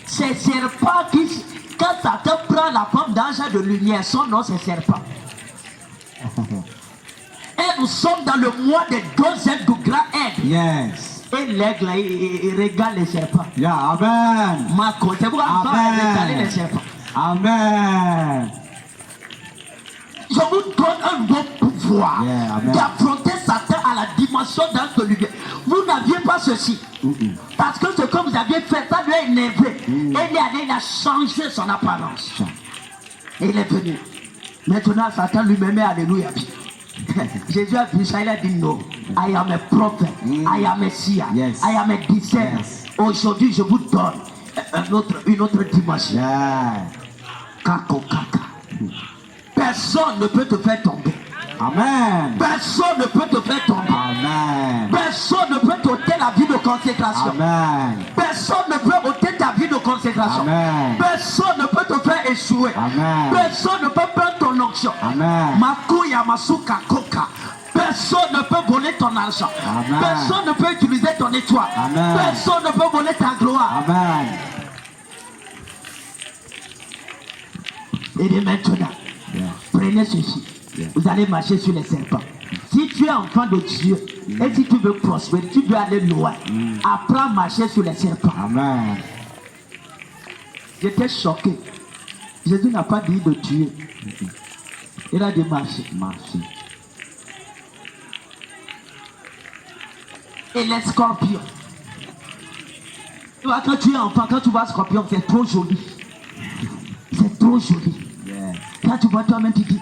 Ces serpents qui, quand Satan prend la forme d'ange de lumière, son nom c'est serpent. Et nous sommes dans le mois des 2e du grand aigle. Yes. Et l'aigle, il régale les serpents. Yeah. Amen. Marco, c'est pourquoi on va régaler les serpents. Amen. Je vous donne un nouveau pouvoir d'affronter Satan à la dimension d'ange de lumière. Vous n'aviez pas ceci. Parce que ce que vous aviez fait, ça lui a énervé. Et il est allé, il a changé son apparence. Et il est venu. Maintenant, Satan lui-même est alléluia. Jésus a vu ça, il a dit non. I am a prophet, I am a seer, Yes. I am a discerner. Yes. Aujourd'hui, je vous donne une autre dimension. Yeah. Kako kaka. Personne ne peut te faire tomber. Amen. Personne ne peut te faire tomber. Amen. Personne ne peut t'ôter la vie de consécration. Amen. Personne ne peut ôter ta vie de consécration. Amen. Personne ne peut te faire échouer. Amen. Personne ne peut prendre ton onction. Amen. Makuya masuka koka. Personne ne peut voler ton argent. Amen. Personne ne peut utiliser ton étoile. Amen. Personne ne peut voler ta gloire. Amen. Et dès maintenant, prenez ceci. Vous allez marcher sur les serpents. Si tu es enfant de Dieu et si tu veux prospérer, tu veux aller loin, apprends à marcher sur les serpents. Amen. J'étais choqué. Jésus n'a pas dit de tuer. Il a dit marcher. Marcher. Et les scorpions. Tu vois, quand tu es enfant, quand tu vois scorpion, c'est trop joli. C'est trop joli. Yeah. Quand tu vois toi-même, tu dis,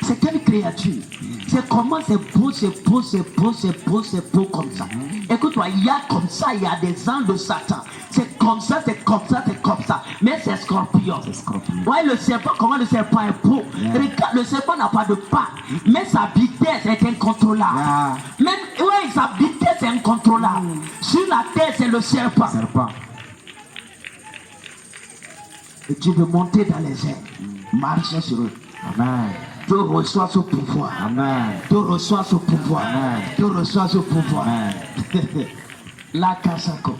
c'est quelle créature? C'est comment c'est beau, c'est beau, c'est beau, c'est beau, c'est beau comme ça. Écoute-moi, il y a comme ça, il y a des anges de Satan. C'est comme ça, c'est comme ça, c'est comme ça. Mais c'est scorpion. C'est scorpion. Ouais, le serpent, comment le serpent est beau. Regarde, le serpent n'a pas de pas. Mais sa vitesse est incontrôlable. Même, ouais, sa vitesse est incontrôlable. Sur la terre, c'est le serpent. Serpent. Et tu veux monter dans les airs. Marche sur eux. Amen. Tu reçois ce pouvoir. Amen. Tu reçois ce pouvoir. Amen. Tu reçois ce pouvoir. Amen. La Kasako.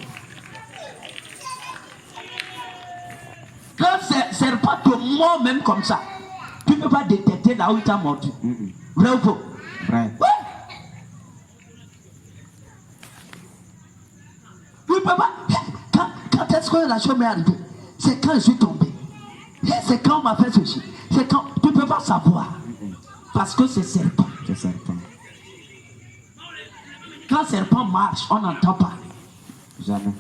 Quand serpent te mord même comme ça, tu ne peux pas détecter là où il t'a mordu. Vrai ou faux? Vrai. Ouais. Tu ne peux pas. Quand est-ce que la chose m'est arrivée? C'est quand je suis tombé. C'est quand on m'a fait ceci. C'est quand. Tu ne peux pas savoir. Parce que c'est serpent. C'est serpent. Quand serpent marche, on n'entend pas. Jamais.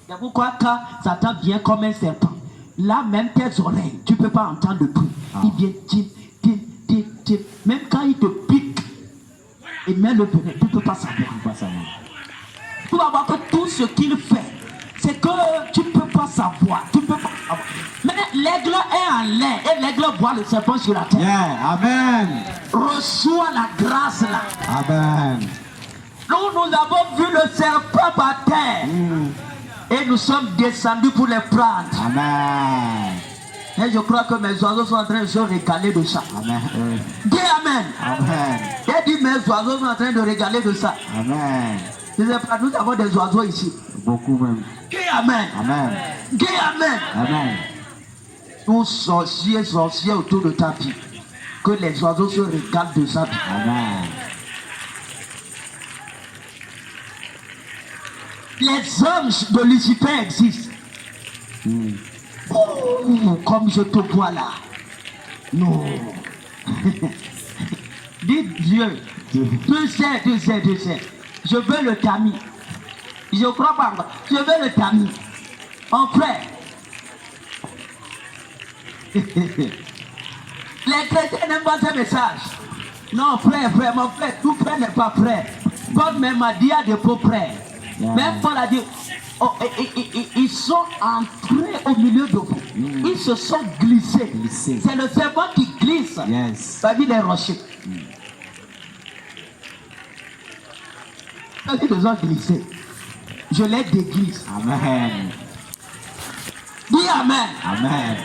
C'est pourquoi quand Satan vient comme un serpent, là même tes oreilles, tu ne peux pas entendre le bruit. Il vient, tim. Même quand il te pique, il met le venin, tu ne peux pas savoir. Tu vas voir que tout ce qu'il fait, c'est que tu ne peux pas savoir. Tu ne peux pas savoir. Mais l'aigle est en l'air et l'aigle voit le serpent sur la terre. Yeah. Amen. Reçois la grâce là. Amen. Nous avons vu le serpent par terre. Et nous sommes descendus pour les prendre. Amen. Et je crois que mes oiseaux sont en train de se régaler de ça. Amen. Dis Amen. Amen. Et dis mes oiseaux sont en train de régaler de ça. Amen. Je sais pas, nous avons des oiseaux ici. Beaucoup même. Dis Amen. Amen. Dis Amen. Amen. Tous sorciers autour de ta vie. Que les oiseaux se régalent de ça. Amen. Les anges de Lucifer existent. Oh, comme je te vois là. Non. Dis Dieu. Tu sais. Je veux le tamis. Je crois pas encore. Je veux le tamis. En frère. Les chrétiens n'aiment pas ce message. Non, frère, mon frère, tout frère n'est pas frère. Paul même a dit à des faux frères. Même Paul a dit, oh, ils sont entrés au milieu de vous. Ils se sont glissés. C'est le serpent qui glisse parmi les rochers. Ils se sont glissés. Je les déglisse. Amen. Dis Amen. Amen.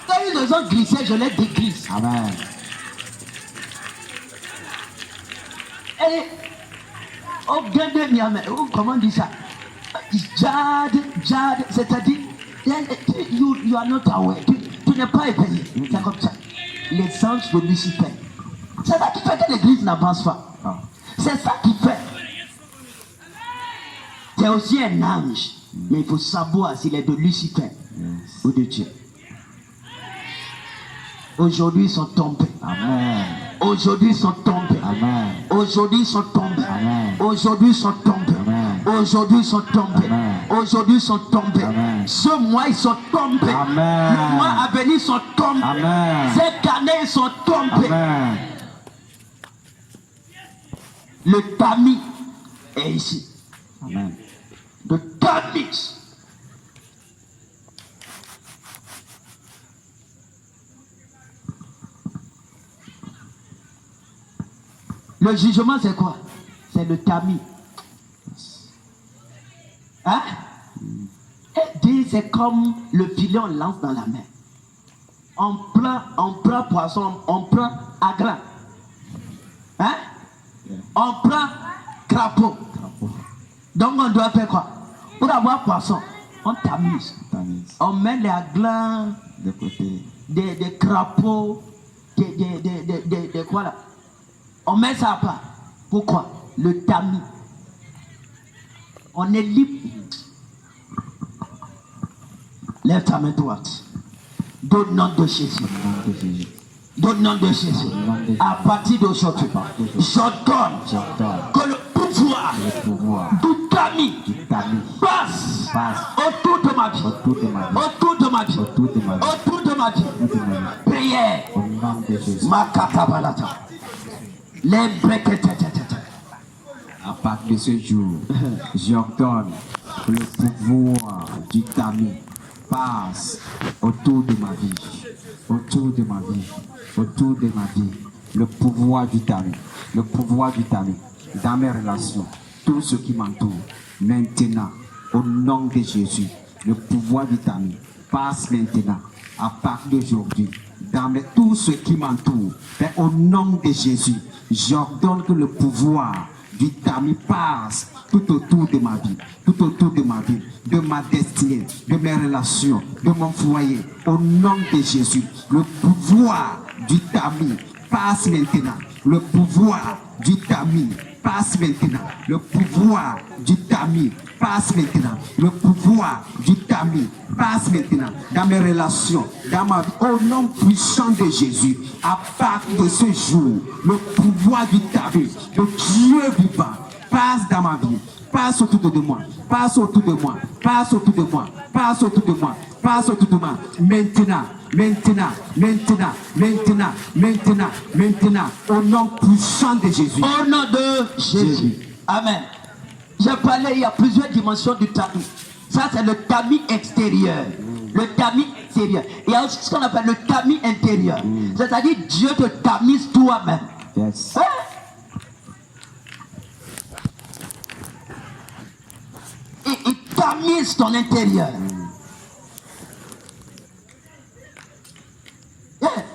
Quand ils se sont glissés, je les déglisse. Amen. Et comment on dit ça? Jade, c'est-à-dire, you are not aware. Tu n'es pas éveillé. C'est comme ça. Les anges de Lucifer. C'est ça qui fait que l'église n'avance pas. C'est ça qui fait. C'est aussi un ange. Mais il faut savoir s'il est de Lucifer ou de Dieu. Aujourd'hui, ils sont tombés. Amen. Aujourd'hui, ils sont tombés. Amen. Aujourd'hui, ils sont tombés. Amen. Aujourd'hui, ils sont tombés. Amen. Aujourd'hui, ils sont tombés. Amen. Aujourd'hui, ils sont tombés. Amen. Ce mois, ils sont tombés. Amen. Le mois à venir, ils sont tombés. Amen. Cette année, ils sont tombés. Amen. Le tamis est ici. Amen. Le tamis. Le jugement, c'est quoi? C'est le tamis. Hein? Et dit, c'est comme le filet, on lance dans la mer. On prend poisson, on prend agran. Hein? On prend crapaud. Donc on doit faire quoi? Pour avoir poisson, on tamise. On met les aglans, des crapauds, des quoi là? On met ça à part. Pourquoi? Le tamis. On est libre. Lève ta main droite. Donne le nom de Jésus. Donne le nom de Jésus. À partir d'aujourd'hui, j'ordonne que le pouvoir du tamis passe autour de ma vie. Autour de ma vie. Autour de ma vie. Prière. Makatabalata. À partir de ce jour, j'ordonne que le pouvoir du tamis passe autour de ma vie, autour de ma vie, autour de ma vie. Le pouvoir du tamis dans mes relations, tout ce qui m'entoure. Maintenant, au nom de Jésus, le pouvoir du tamis passe maintenant, à partir d'aujourd'hui, dans tout ce qui m'entoure. Au nom de Jésus, j'ordonne que le pouvoir du tamis passe tout autour de ma vie, de ma destinée, de mes relations, de mon foyer. Au nom de Jésus, le pouvoir du tamis passe maintenant. Le pouvoir du tamis passe maintenant. Le pouvoir du tamis passe maintenant. Le pouvoir du tamis passe maintenant dans mes relations, dans ma vie. Au nom puissant de Jésus, à partir de ce jour, le pouvoir du tamis, de Dieu vivant, passe dans ma vie, passe autour de moi, passe autour de moi, passe autour de moi, passe autour de moi, passe autour de moi. Maintenant, au nom puissant de Jésus. Au nom de Jésus. Amen. J'ai parlé, il y a plusieurs dimensions du tamis. Ça, c'est le tamis extérieur. Le tamis extérieur. Il y a aussi ce qu'on appelle le tamis intérieur. C'est-à-dire, Dieu te tamise toi-même. Yes. tamise ton intérieur. Yeah.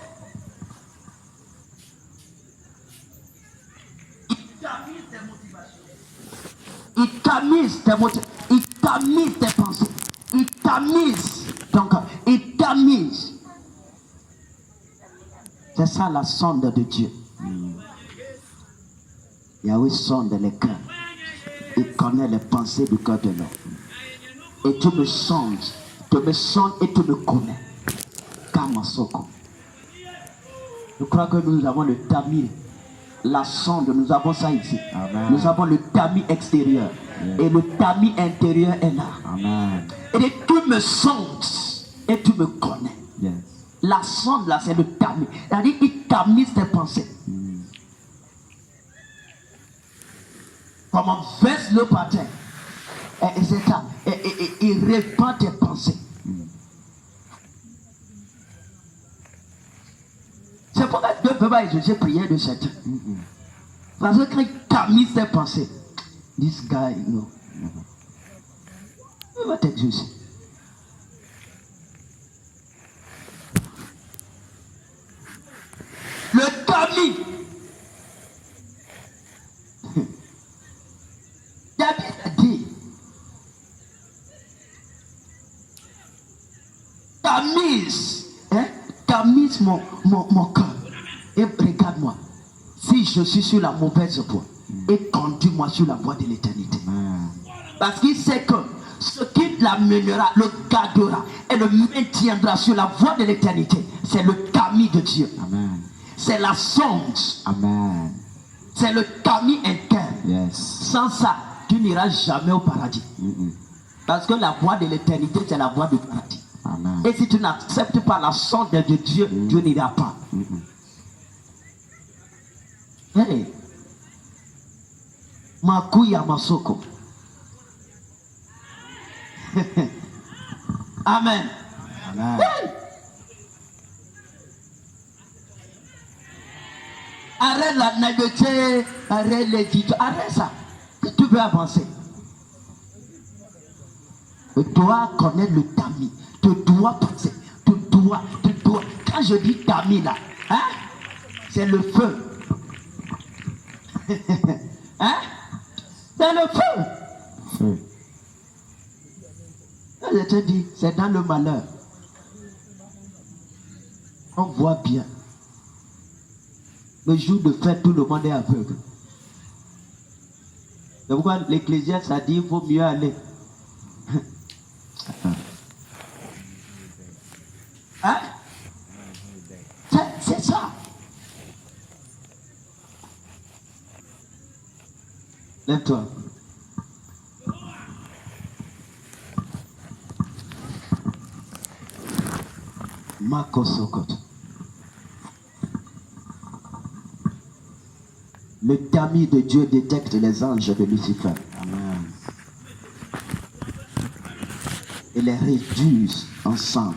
Il tamise tes motivations. Il tamise tes pensées. Il tamise ton corps. Il tamise. C'est ça la sonde de Dieu. Yahweh sonde les cœurs. Il connaît les pensées du cœur de l'homme. Et tu me sondes et tu me connais. Kamasoko. Je crois que nous avons le tamis, la sonde, nous avons ça ici. Amen. Nous avons le tamis extérieur. Yes. Et le tamis intérieur est là. Amen. Et tu me sondes et tu me connais. Yes. La sonde là, c'est le tamis. C'est-à-dire qu'il tamise tes pensées. Comme on verse l'eau par terre. Et c'est ça. Et il répand tes pensées. C'est pourquoi Dieu ne peut pas exaucer prière de certains. Parce que quand il tamise tes pensées, this guy, no. Il va t'exaucer. Le tamis. David a dit, tamise mon cœur et regarde-moi. Si je suis sur la mauvaise voie, et conduis-moi sur la voie de l'éternité. Parce qu'il sait que ce qui l'amènera, le gardera et le maintiendra sur la voie de l'éternité, c'est le tamis de Dieu. Amen. C'est la sonde. Amen. C'est le tamis interne. Yes. Sans ça, tu n'iras jamais au paradis. Parce que la voie de l'éternité, c'est la voie du paradis. Amen. Et si tu n'acceptes pas la sonde de Dieu, Dieu n'ira pas. Hey. Makuya Masoko. Amen. Amen. Hey. Arrête la naïveté, arrête les titres, arrête ça. Si tu veux avancer, tu dois connaître le tamis. Tu dois penser. Tu dois. Quand je dis tamis là, hein, c'est le feu. Hein? C'est le feu. Je te dis, c'est dans le malheur. On voit bien. Le jour de fête, tout le monde est aveugle. C'est pourquoi l'Ecclésiaste a dit il faut mieux aller. Hein? C'est ça. Lève-toi. Makosokot. Le tamis de Dieu détecte les anges de Lucifer. Amen. Et les réduisent ensemble.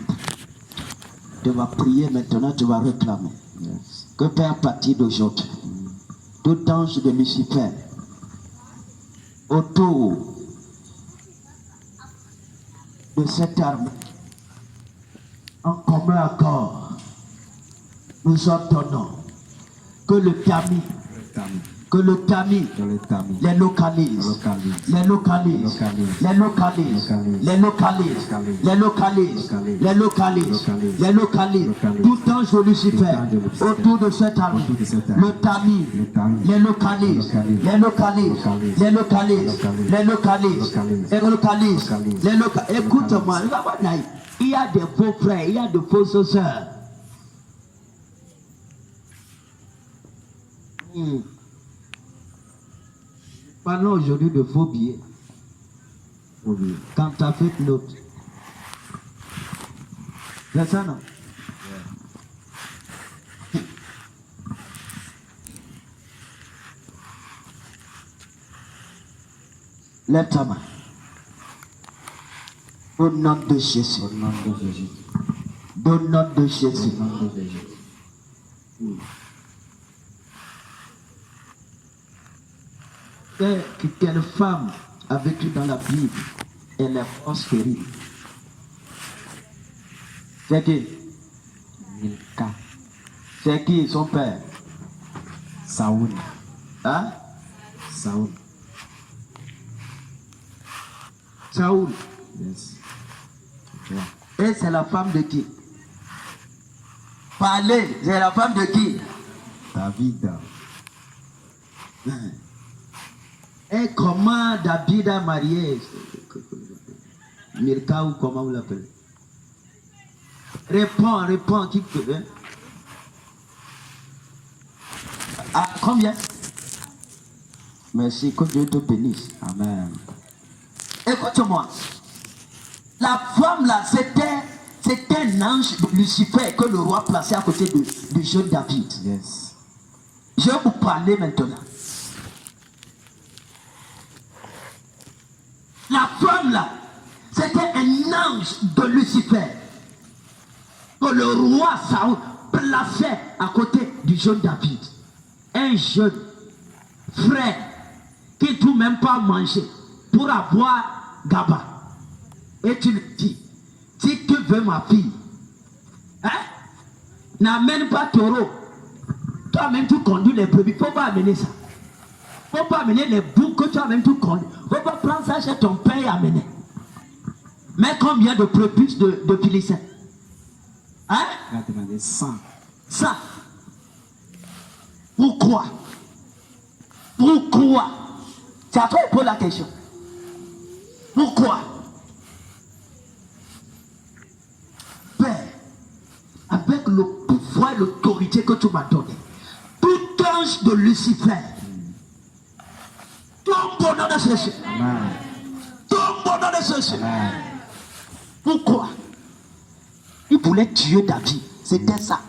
Tu vas prier maintenant, tu vas réclamer. Yes. Que Père partir d'aujourd'hui, tout ange de Lucifer autour de cette arme, en commun accord, nous ordonnons que le tamis les localise, les localise, les localise, les localise, les localise, les localise, les localise, tout ange de Lucifer autour de cette arme, le tamis, les localise, les localise, les localise, les localise, les localise, les localise. Écoute-moi, il y a des faux frères, il y a de fausses sœurs. Parlons aujourd'hui de faux billets. Quand tu as fait l'autre. C'est ça, non? Lève ta main. Au nom de Jésus. Au nom de Jésus. Au nom de Jésus. Au nom de Jésus. Quelle femme a vécu dans la Bible et les forces stériles. C'est qui? Milka, C'est qui son père? Saoul, Hein? Saoul, Saoul. yes. Et c'est la femme de qui? Parlez, c'est la femme de qui? David, Et comment David a marié Milka ou comment vous l'appelez? Réponds, qui peut? Hein? À combien? Merci, que Dieu te bénisse. Amen. Écoute-moi. La femme là, c'était un ange de Lucifer que le roi plaçait à côté du jeune David. Yes. Je vais vous parler maintenant. La femme là, c'était un ange de Lucifer que le roi Saoul plaçait à côté du jeune David. Un jeune frère qui ne peut même pas manger pour avoir Gaba. Et tu lui dis, si tu veux ma fille, hein, n'amène pas taureau. Toi-même tu conduis les brebis, il ne faut pas amener ça. Il ne faut pas amener les boucs que toi-même tu conduis. Il ne faut pas prendre ça chez ton père et amener. Mais combien de prépuces de Philistins? Hein? Il a demandé 100. Ça. Pourquoi? Pourquoi? C'est à toi de poser la question. Pourquoi? Père, avec le pouvoir et l'autorité que tu m'as donné, tout ange de Lucifer, tombe au nom de Jésus. Amen. Tombe au nom de Jésus. Amen. Pourquoi? Il voulait tuer David. C'était ça.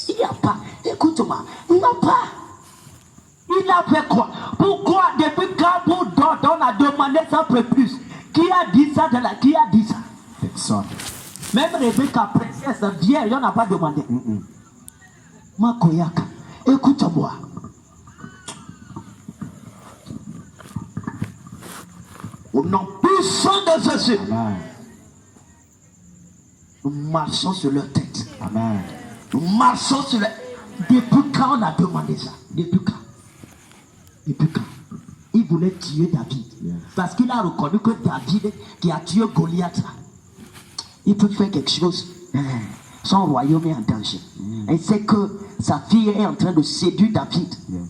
Il n'y a pas. Écoute-moi. Il n'y a pas. Il a fait quoi? Pourquoi depuis quand vous on a demandé ça peu plus? Qui a dit ça de la... Qui a dit ça? Personne. Même Rebecca, princesse, vierge, on n'a pas demandé. Makoyaka, écoute-moi. Au nom puissant de Jésus, Amen. nous marchons sur leur tête. Amen. Nous marchons sur leur... Depuis quand on a demandé ça? Depuis quand? Depuis quand? Il voulait tuer David. Yes. Parce qu'il a reconnu que David qui a tué Goliath, il peut faire quelque chose. Son royaume est en danger. Et c'est que sa fille est en train de séduire David. Yes.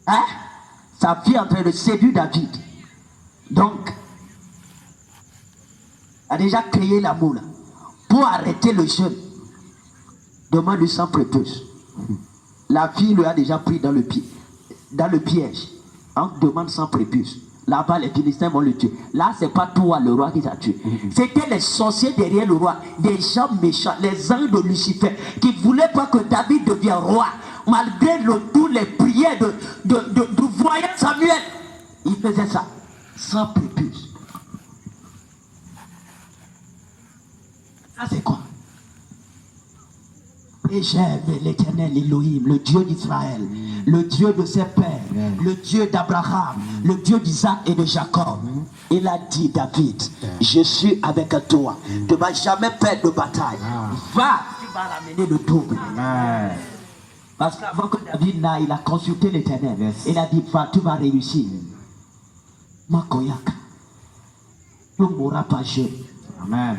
Hein? Sa fille est en train de séduire David. Donc, a déjà créé l'amour là. Pour arrêter le jeune, demande-lui sans prépuce. La fille lui a déjà pris dans le piège. On demande sans prépuce. Là-bas, les Philistins vont le tuer. Là, c'est pas toi, le roi, qui t'a tué. C'était les sorciers derrière le roi, des gens méchants, les anges de Lucifer, qui ne voulaient pas que David devienne roi, malgré tous les prières de voyant Samuel. Il faisait ça, sans prépuce. Ça, c'est quoi? Et j'aime l'Éternel Elohim, le Dieu d'Israël, le Dieu de ses pères, le Dieu d'Abraham, le Dieu d'Isaac et de Jacob. Il a dit, David, je suis avec toi. Tu ne vas jamais perdre de bataille. Va, tu vas ramener le double. Amen. Parce qu'avant que David n'aille, il a consulté l'Éternel. Yes. Il a dit, va, tu vas réussir. Makoyaka. Tu ne mourras pas jeune. Amen.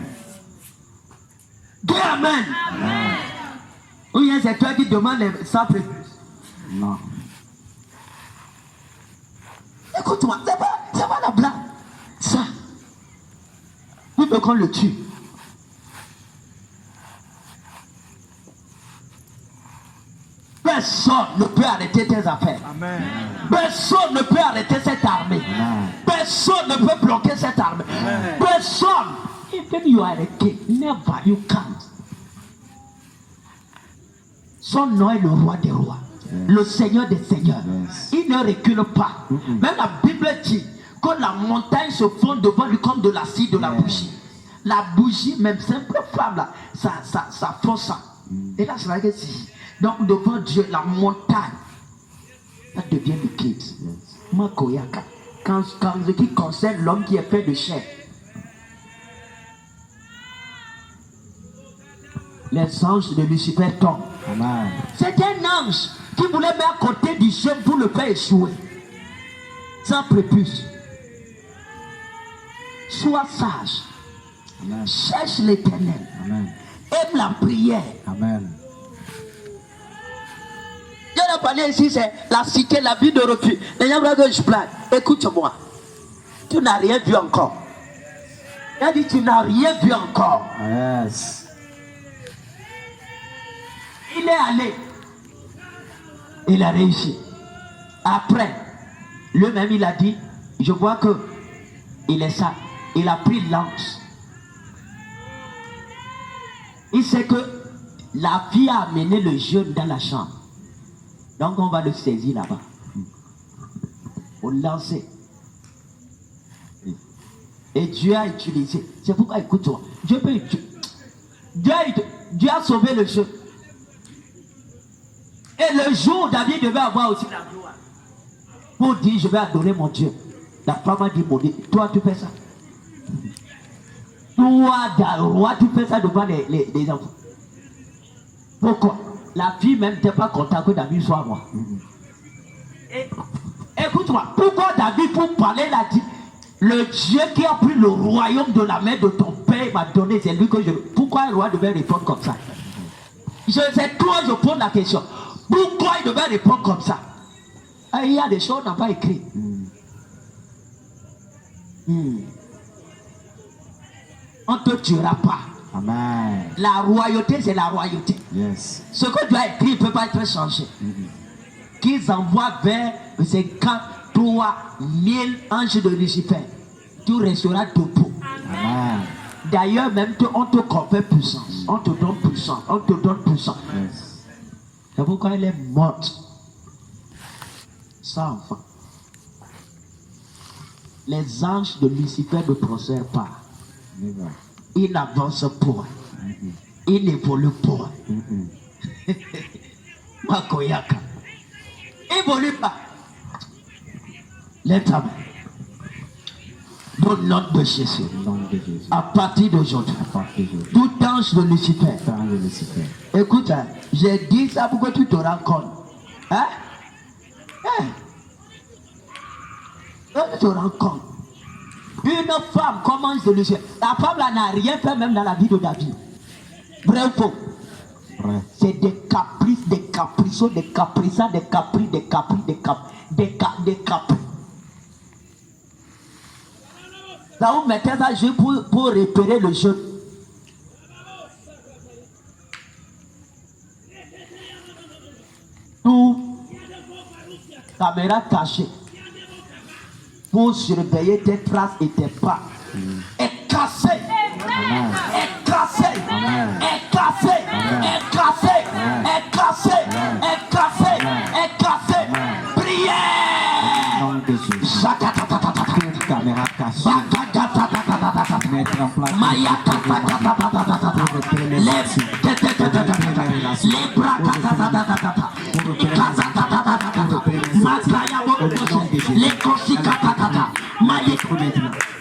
Dis Amen. Ou bien c'est toi qui demandes ça prépuce. Non. Écoute-moi, c'est pas la blague. Ça, il veut qu'on le tue. Personne ne peut arrêter tes affaires. Amen. Personne ne peut arrêter cette armée. Amen. Personne ne peut bloquer cette armée. Amen. Personne. Even you are a king, never, you can't. Son nom est le roi des rois, le Seigneur des seigneurs. Yes. Il ne recule pas. Même la Bible dit que la montagne se fond devant lui comme de la cire de la bougie. La bougie, même simple femme là, ça fond ça. Et là, c'est vrai que si. Donc devant Dieu, la montagne, ça devient liquide. Makoyaka. Quand ce qui concerne l'homme qui est fait de chair, les anges de Lucifer tombent. Amen. C'est un ange qui voulait mettre à côté du jeune pour le faire échouer. Sans prépuce. Sois sage. Amen. Cherche l'Éternel. Amen. Aime la prière. Amen. Je n'ai parlé ici, c'est la cité, la vie de refus. Les gens veulent que je plaque. Écoute-moi. Tu n'as rien vu encore. Il a dit, tu n'as rien vu encore. Yes. Il est allé. Il a réussi. Après, lui-même, il a dit, je vois que il est ça. Il a pris l'anse. Il sait que la vie a amené le jeune dans la chambre. Donc on va le saisir là-bas. On le lancer. Et Dieu a utilisé. C'est pourquoi, écoute-toi. Dieu a sauvé le jeune. Et le jour où David devait avoir aussi la gloire. Pour dire, je vais adorer mon Dieu. La femme a dit, mon Dieu, toi tu fais ça. Toi, roi, tu fais ça devant les enfants. Pourquoi? La fille même n'était pas contente que David soit roi. Écoute-moi, pourquoi David, pour parler, il a dit, le Dieu qui a pris le royaume de la main de ton père m'a donné, c'est lui que je... Pourquoi un roi devait répondre comme ça? C'est toi, je pose la question. Pourquoi il devait répondre comme ça? Il y a des choses qu'on n'a pas écrites. On ne te tuera pas. Amen. La royauté, c'est la royauté. Yes. Ce que tu as écrit ne peut pas être changé. Qu'ils envoient vers 53 000 anges de Lucifer. Tu resteras debout. Amen. D'ailleurs, même on te confère puissance. On te donne puissance. On te donne puissance. Yes. C'est pourquoi elle est morte. Sans enfant. Les anges de Lucifer ne prospèrent pas. Never. Ils n'avancent pas. Ils n'évoluent pas. Makoyaka. Ils n'évoluent pas. Les tables. Dans le nom de Jésus. À partir d'aujourd'hui. Tout ange de Lucifer. Écoute, hein, j'ai dit ça pour que tu te rends compte. Hein? Tu te rends compte. Une femme comme ange de Lucifer. La femme là n'a rien fait même dans la vie de David. Vrai ou faux? Vrai. C'est des caprices, des capriceux, des caprissants, des caprices, des caprices, des caprices. Là où mettez ça juste pour repérer le jeune. Tout caméra cachée pour surveiller tes traces et tes pas. Est cassé. Est cassé. Est cassé. Est cassé. Est cassé. Est cassé. Est cassé. Prière. Nom de Jésus. Toute caméra cachée. Mettre en place.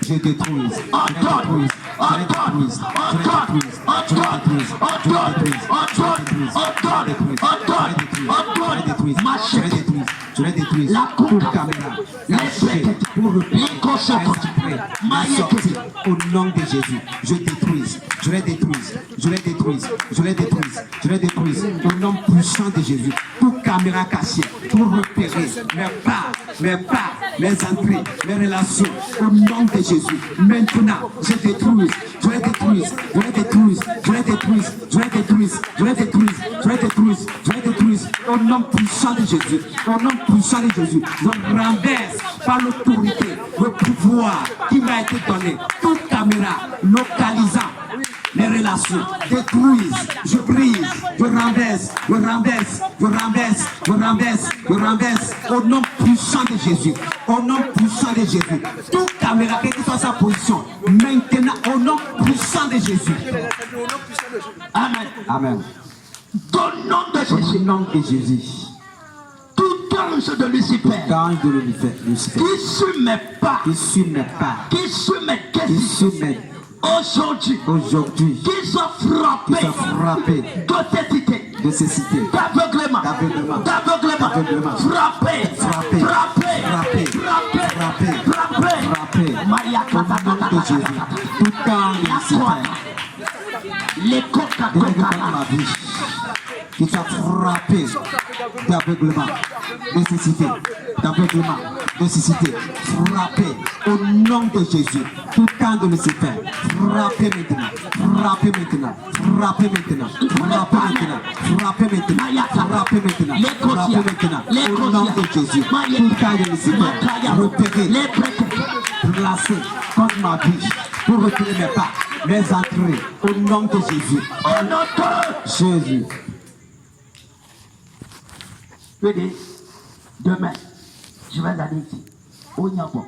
Je détruis. Je les détruis. La caméra. Au nom de Jésus, je détruis. Je les détruis. Je les détruis. Je les détruis. Je les détruis. Au nom puissant de Jésus. Toute caméra cachée pour repérer mes pas, mes entrées, mes relations. Au nom de Jésus. Maintenant, je détruis. Je les détruis. Je les détruis. Je les détruis. Je les détruis. Je les détruis. Je les détruis. Je les détruis. Au nom puissant de Jésus. Au nom puissant de Jésus. Je renverse par l'autorité, le pouvoir qui m'a été donné. Toute caméra localisant les relations, détruisent, je brise, je renverse, je renverse, je renverse, je renverse, je renverse, au nom puissant de Jésus, au nom puissant de Jésus. Toute caméra, quelle que soit sa position, maintenant, au nom puissant de Jésus. Amen. Amen. Au nom de Jésus. Au nom de Jésus. Tout ange de Lucifer. Ange de Lucifer. Qui suit mes pas. Qui suit mes pas. Qui suit mes Qui suit mes aujourd'hui, qu'ils soient frappés de cécité, d'aveuglement, frappés, de Jésus, tout temps les la vie, qui soit frappé d'aveuglement, de cécité, frappé au nom de Jésus, tout temps de Lucifer, frappé maintenant, au nom de Jésus, tout temps de Lucifer, repéré, placé contre ma vie, pour retirer mes pas, mes entrées, au nom de Jésus. Au nom de Jésus. Demain, je vais aller ici. On y a bon.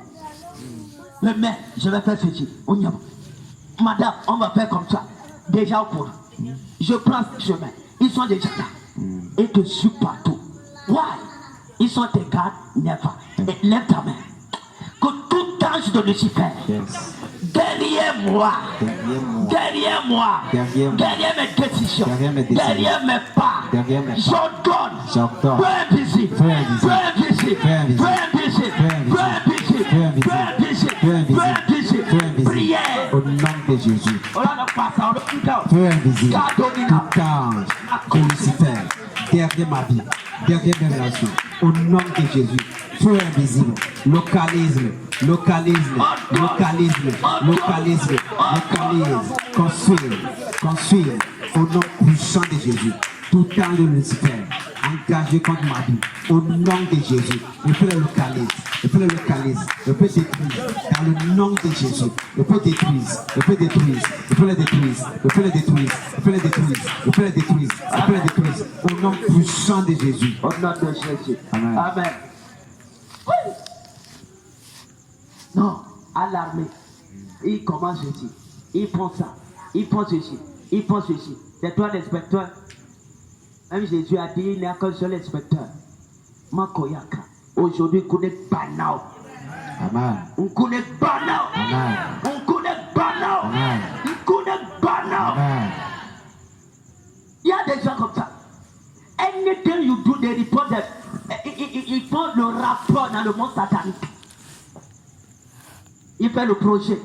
Demain, je vais faire ceci. On y a bon. Madame, on va faire comme ça. Déjà au cours. Je prends ce chemin. Ils sont déjà là. Et te suis partout. Why? Ils sont tes gardes. Never. Et lève ta main. Que tout ange de Lucifer. Derrière moi, derrière mes décisions, derrière mes pas, j'ordonne, peu invisible, prière, au nom de Jésus, peu invisible, tout ange, Lucifer, derrière ma vie, derrière mes relations, au nom de Jésus, feu invisible, localise, construire, au nom puissant de Jésus, tout temps de Lucifer, engagé contre ma vie, au nom de Jésus, je peux le localiser, je peux détruire, dans le nom de Jésus, je peux le détruire, au nom puissant de Jésus. au nom de Jésus. Amen. Amen. Oui. Non, à l'armée, il commence ceci, il prend ça, il prend ceci. C'est toi l'inspecteur. Même Jésus a dit, il n'y a qu'un seul inspecteur. Makoyaka. Aujourd'hui, on connaît Banao. Amen. On connaît Banao. Amen. On connaît Banao. Amen. On connaît Banao. Amen. Il y a des gens comme ça. Anything you do, they report that. Ils font le rapport dans le monde satanique. Il fait le projet.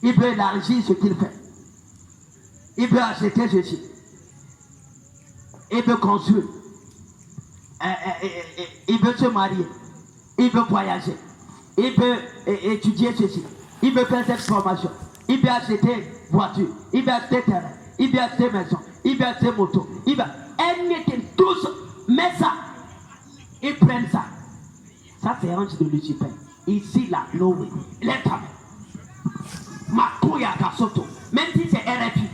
Il peut élargir ce qu'il fait. Il peut acheter ceci. Il peut construire. Il peut se marier. Il peut voyager. Il peut étudier ceci. Il peut faire cette formation. Il peut acheter voiture. Il peut acheter terrain. Il peut acheter maison. Il peut acheter moto. Il peut anything. Tous. Mais ça. Ils prennent ça. Ça c'est ange de Lucifer. Ici là, Noé. Lève ta main. Makoya Kasoto. Même si c'est RFI.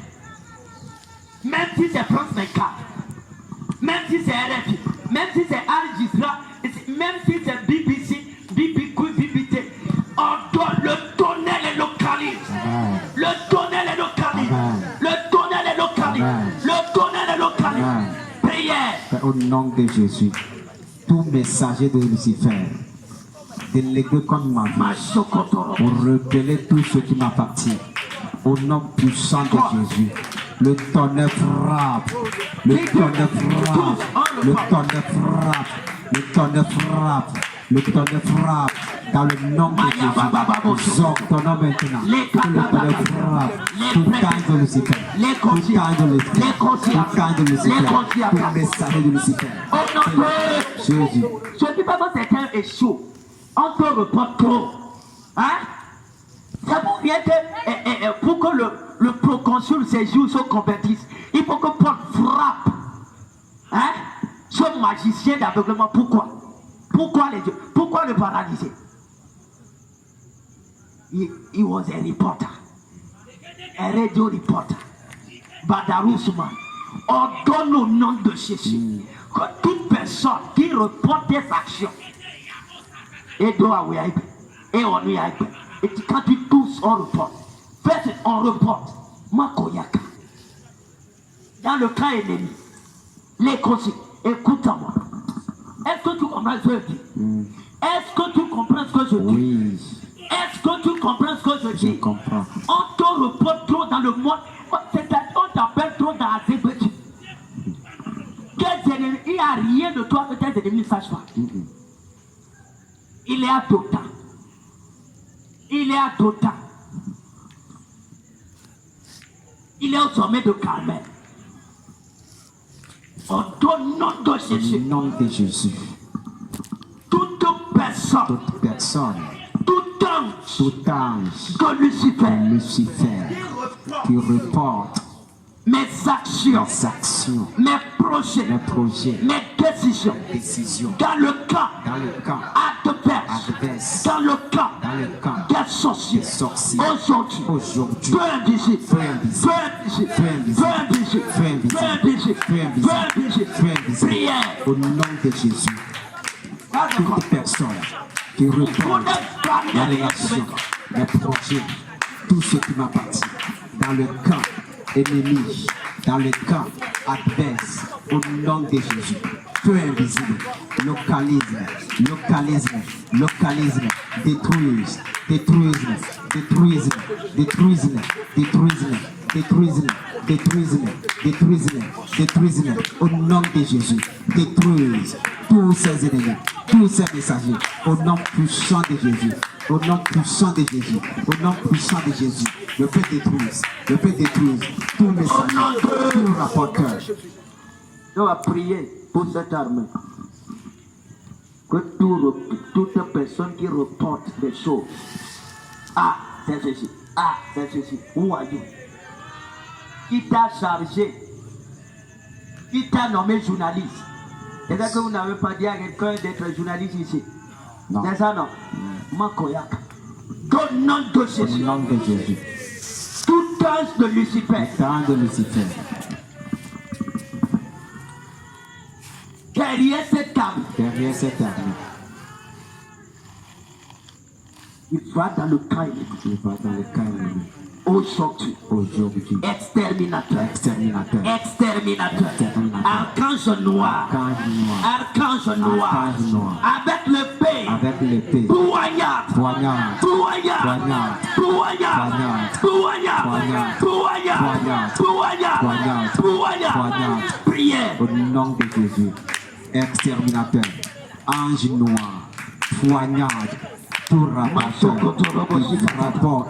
Même si c'est France 24. Même si c'est RFI. Même si c'est Al Jazeera. Même si c'est BBC. BBT. Le tonnerre les localise. Le tonnerre les localise. Le tonnerre les localise. Le tonnerre les localise. Prière. Au nom de Jésus, tout messager de Lucifer, délégué comme ma vie, pour repeler tout ce qui m'appartient, au nom puissant de Jésus, le tonnerre frappe, le tonnerre frappe, le tonnerre frappe, le tonnerre frappe, le tonnerre frappe, dans le nom de Jésus, nous ordonnons maintenant que le tonnerre frappe, tout temps de Lucifer, tout temps de Lucifer, tout temps de Lucifer, tout messager de Lucifer. Jésus. Ce qui peut pas quelqu'un est chaud. On te reporte trop. Hein? Ça vous vient que pour que le proconsul séjour se convertisse, il faut que Paul frappe. Hein? Ce magicien d'aveuglement, pourquoi? Pourquoi les dieux? Pourquoi le paralyser? He was a reporter. Un radio reporter. Badarousman. Ordonne au nom de Jésus que toute personne qui reporte des actions et doit et on y a et quand tu tous on reporte, faites on reporte. Makoyaka. Dans le camp ennemi, les conseils, écoute-moi. Est-ce que tu comprends ce que je dis? Est-ce que tu comprends ce que je dis? Oui. Est-ce que tu comprends ce que je Je dis? comprends. On te reporte trop dans le monde. C'est-à-dire on t'appelle trop dans la zébétie. Tes ennemis, il n'y a rien de toi que tes ennemis ne sachent pas. Il est à Dothan. Il est à Dothan. Il est au sommet de Carmel. Au nom de Au Jésus, nom de Jésus, toute personne, toute personne, tout ange tout ange, de Lucifer, Lucifer, qui reporte mes actions, les actions, mes projets, les projets, mes décisions, décisions dans le camp dans le camp adverse, adverse, dans le camp dans le camp des sorciers, des sorciers, aujourd'hui, aujourd'hui, peu invisible, peu invisible, peu invisible, peu invisible, peu invisible, peu invisible, peu invisible, peu invisible, peu invisible, prière. au nom de Jésus, toute personne qui reporte les réactions, les projets, tout ce qui m'appartient dans le camp ennemi, dans le camp adverse, au nom de Jésus, feu invisible, localisme, détruise, au nom de Jésus, détruise tous ces ennemis, tous ces messagers, au nom puissant de Jésus, au nom puissant de Jésus, au nom puissant de Jésus, le fait détruise tout messager, tout rapporteur. On va prier pour cette armée. Que toute personne qui reporte des choses. Ah, c'est ceci. Ah, c'est ceci. Où are you? Qui t'a chargé? Qui t'a nommé journaliste? C'est-à-dire que vous n'avez pas dit à quelqu'un d'être journaliste ici. Non. C'est ça, non? Makoyak. Au nom de Au Jésus. nom de Jésus, Tout ange de Lucifer. temps de Lucifer, Derrière cette table. derrière cette armée, Il va dans le camp ennemi. il va dans le camp ennemi. Aujourd'hui. Aujourd'hui, Exterminateur. exterminateur, Exterminateur. Archange noir. Archange noir. Archange noir, Avec l'épée. avec l'épée, Poignard. poignard, Poignard. poignard, Poignard. Poignard. Poignard. Poignard. Poignard. Poignard. Poignard. Poignard. Prière. au nom de Jésus, exterminateur, ange noir, poignarde, tout rapporteur, qui rapporte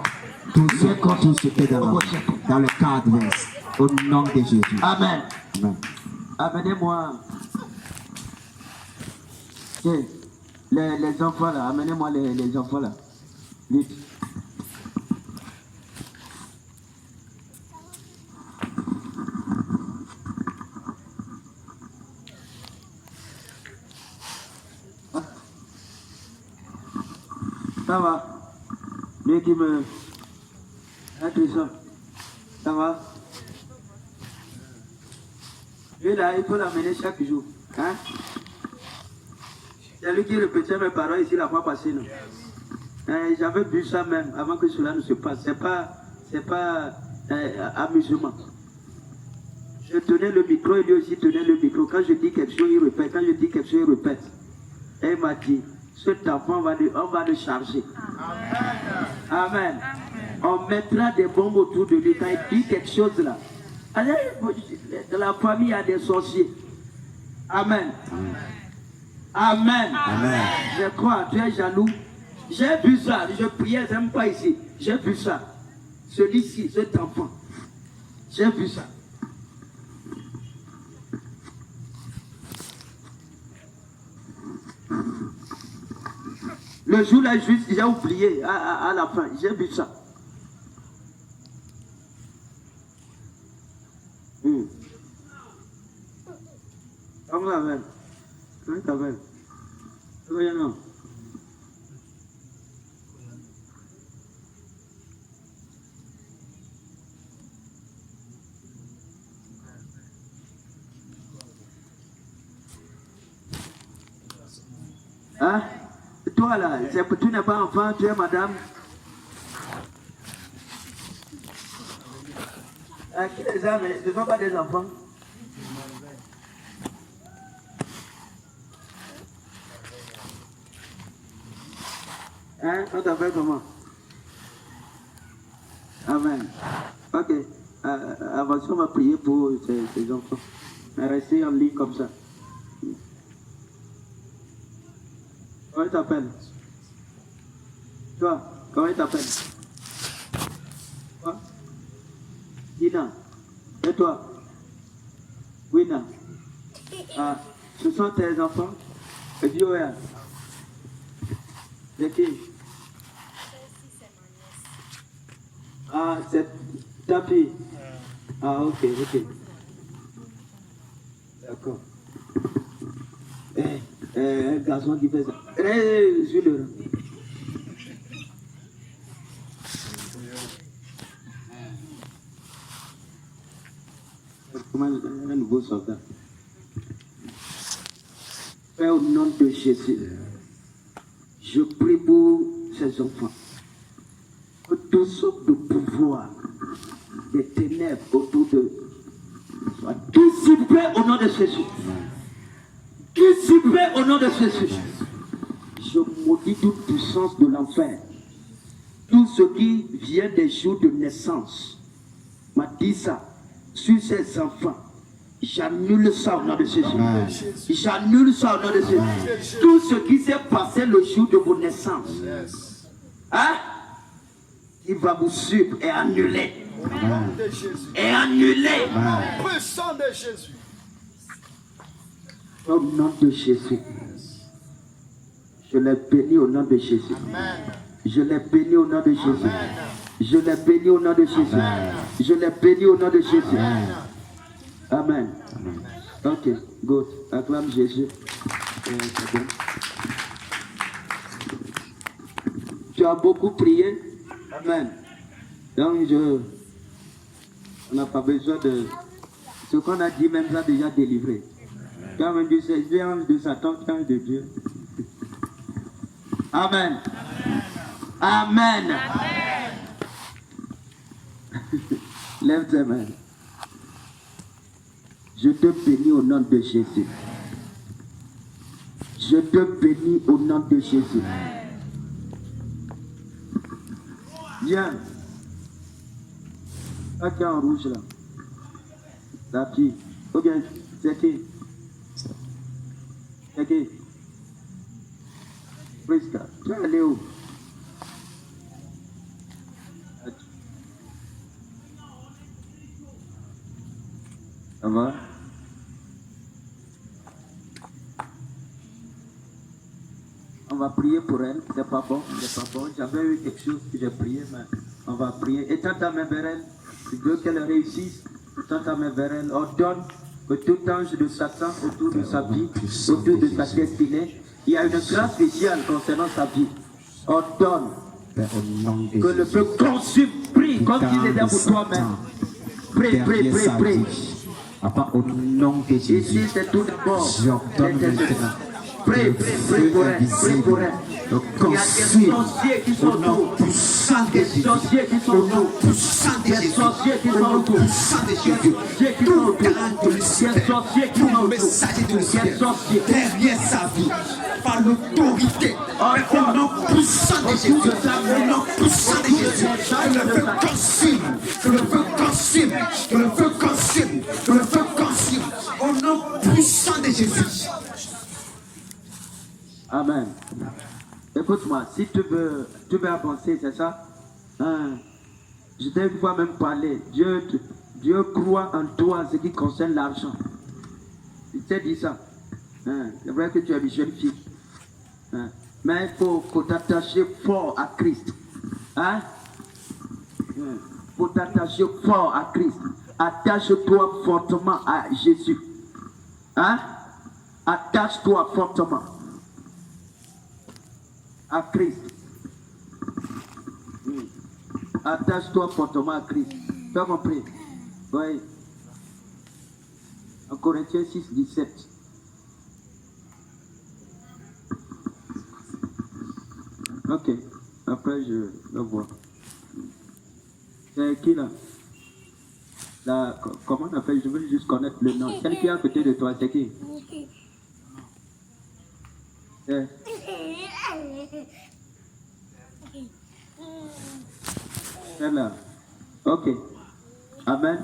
tout ce qui est dans le camp adverse, au nom de Jésus. Amen. Amen. Amenez-moi. Tiens, les enfants là, amenez-moi les enfants là. Vite. Ça va? Lui qui me... Hein, Tristan? Ça va? Lui là, il faut l'amener chaque jour. Hein? C'est lui qui répétait mes paroles ici la fois passée, non? J'avais vu ça même avant que cela ne se passe. C'est pas amusement. Je tenais le micro et lui aussi tenait le micro. Quand je dis quelque chose, il répète. Quand je dis quelque chose, il répète. Et il m'a dit, cet enfant, on va le charger. Amen. On mettra des bombes autour de lui. Quand il dit quelque chose là, dans la famille, il y a des sorciers. Amen. Amen. Amen. Je crois, tu es jaloux. J'ai vu ça. Je priais, je n'aime pas ici. J'ai vu ça. Celui-ci, cet enfant. J'ai vu ça. Le jour là, juste, j'ai oublié à la fin. J'ai vu ça. Comment ça va? Comment ça va? Comment non? Hein? Toi là, tu n'es pas enfant, tu es madame. Qui les a, mais ce ne sont pas des enfants. Hein? On t'appelle comment? Amen. Ok. Avant ça, on va prier pour ces enfants. Restez en ligne comme ça. Comment il t'appelle? Toi, comment il t'appelle? Toi? Dina. Et toi? Wina. Ah, ce sont tes enfants? Et dis ouais. C'est qui? Ah, c'est ta fille. Ah, ok. D'accord. Un garçon qui fait ça. Suis-le. Comment un nouveau soldat? Père, au nom de Jésus, je prie pour ces enfants. Que toutes sortes de pouvoirs, des ténèbres autour d'eux soient dissipés au nom de Jésus. Dissipés au nom de Jésus. Je maudis toute puissance de l'enfer. Tout ce qui vient des jours de naissance m'a dit ça sur ces enfants. J'annule ça au nom de Jésus. J'annule ça au nom de Jésus. Tout ce qui s'est passé le jour de vos naissances, hein, il va vous suivre et annuler. Et annuler. Puissant de Jésus. Au nom de Jésus. Je les bénis au nom de Jésus. Je les bénis au nom de Jésus. Je les bénis au nom de Jésus. Je les bénis au nom de Jésus. Amen. Ok, good. Acclame Jésus. C'est bon. Tu as beaucoup prié. Amen. Donc on n'a pas besoin de... Ce qu'on a dit même ça déjà délivré. Tu as même dit c'est ange de Satan, ange de Dieu. Amen. Amen. Lève tes mains. Je te bénis au nom de Jésus. Je te bénis au nom de Jésus. Viens. Ça qui est en rouge là. La fille. Ou bien, c'est qui? C'est qui? Prisca. Tu es allé où? Ça va? On va prier pour elle. C'est pas bon, c'est pas bon. J'avais eu quelque chose que j'ai prié, mais on va prier. Et tends ta main vers elle. Tu veux qu'elle réussisse. Tends ta main vers elle. Ordonne que tout ange de Satan autour de sa vie, autour de sa destinée, il y a une grâce spéciale concernant sa vie. Ordonne que le feu consume, prie comme si c'était pour toi-même. Prie. Papa, au nom de Jésus, Ici, c'est tout d'abord. j'ordonne maintenant. Prie pour elle. Il y a des sorciers qui sont autour. Des sorciers qui sont autour. Des sorciers qui sont autour. Des sorciers qui sont autour. Des sorciers qui sont autour. Des sorciers Derrière sa vie, par l'autorité, au nom puissant de Jésus, au nom puissant de Jésus, que le feu consume, que le feu consume, que le feu consume, que le feu consume, au nom puissant de Jésus. Amen. Écoute-moi, si tu veux avancer, c'est ça? Hein? Je t'ai une fois même parlé. Dieu croit en toi en ce qui concerne l'argent. Il t'a dit ça. Hein? C'est vrai que tu es une jeune fille. Hein? Mais il faut t'attacher fort à Christ. Hein? Il faut t'attacher fort à Christ. Attache-toi fortement à Jésus. Hein? Attache-toi fortement à Christ. Attache-toi fortement à Christ. Tu as compris? Oui. En Corinthiens 6, 17. Ok. Après, je le vois. C'est qui là? Comment on appelle? Je veux juste connaître le nom. Celle qui est à côté de toi, c'est qui? C'est là. Ok. Amen.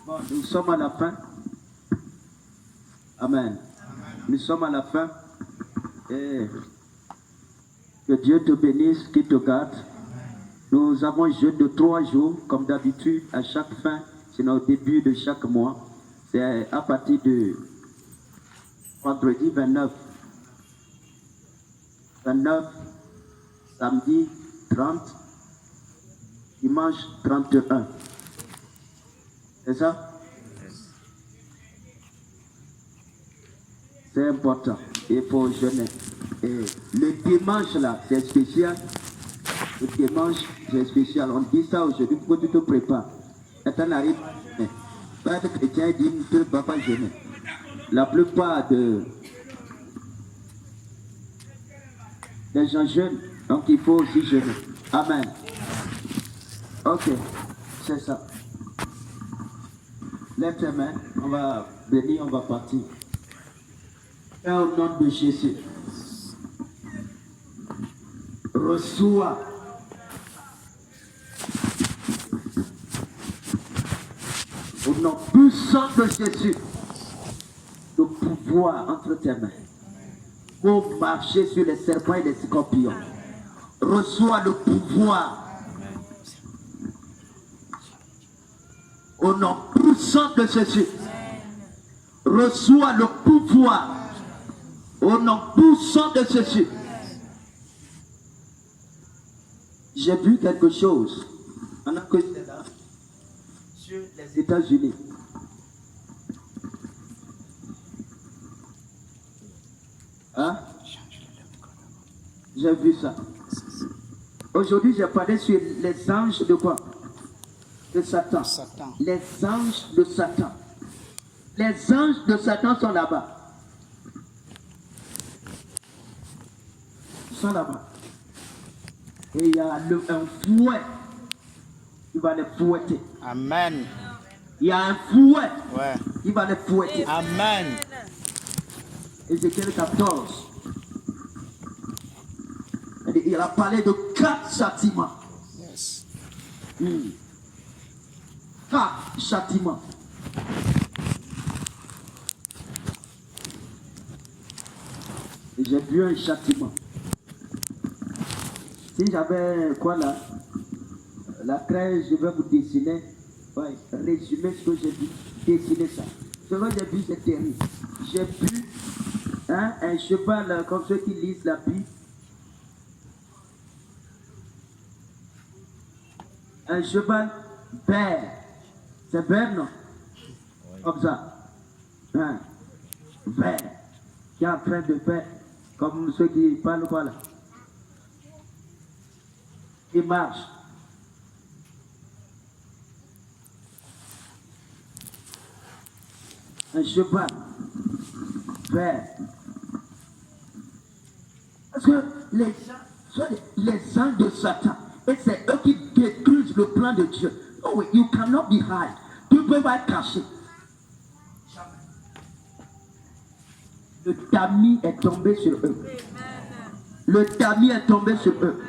Bon, nous sommes à la fin. Amen. Nous sommes à la fin. Et que Dieu te bénisse, qu'il te garde. Nous avons un jeûne de 3 jours, comme d'habitude, à chaque fin. C'est au début de chaque mois. C'est à partir de vendredi 29. 29, samedi 30, dimanche 31. C'est ça? C'est important. Il faut jeûner. Et le dimanche là, c'est spécial. Le dimanche, c'est spécial. On dit ça aujourd'hui pour que tu te prépares. Quand on arrive, pas de chrétien dit ne peux pas jeûner. La plupart des gens jeûnent, donc il faut aussi jeûner. Amen. Ok, c'est ça. Lève tes mains, on va bénir, on va partir. Et au nom de Jésus, reçois au nom puissant de Jésus le pouvoir entre tes mains pour marcher sur les serpents et les scorpions. Reçois le pouvoir au nom puissant de Jésus. Reçois le pouvoir au nom puissant de Jésus. J'ai vu quelque chose pendant que j'étais là sur les États-Unis. Hein? J'ai vu ça. Aujourd'hui, j'ai parlé sur les anges de quoi? De Satan. Les anges de Satan. Les anges de Satan sont là-bas. Ils sont là-bas. Et il y a un fouet qui va les fouetter. Amen. Il y a un fouet Ouais. qui va les fouetter. Amen. Ézéchiel 14. Il a parlé de 4 châtiments. Yes. 4 châtiments. Et j'ai vu un châtiment. Si j'avais quoi là, la craie, je vais vous dessiner, ouais, résumer ce que j'ai vu, dessiner ça. Ce que j'ai vu, c'est terrible. J'ai vu un cheval, comme ceux qui lisent la Bible. Un cheval vert. C'est vert, non? Comme ça. Vert. Qui est en train de faire, comme ceux qui parlent quoi là. Il marche. Un cheval vert. Parce que les gens sont les anges de Satan. Et c'est eux qui détruisent le plan de Dieu. Oh, you cannot be hide. Tu ne peux pas être caché. Le tamis est tombé sur eux. Le tamis est tombé sur eux.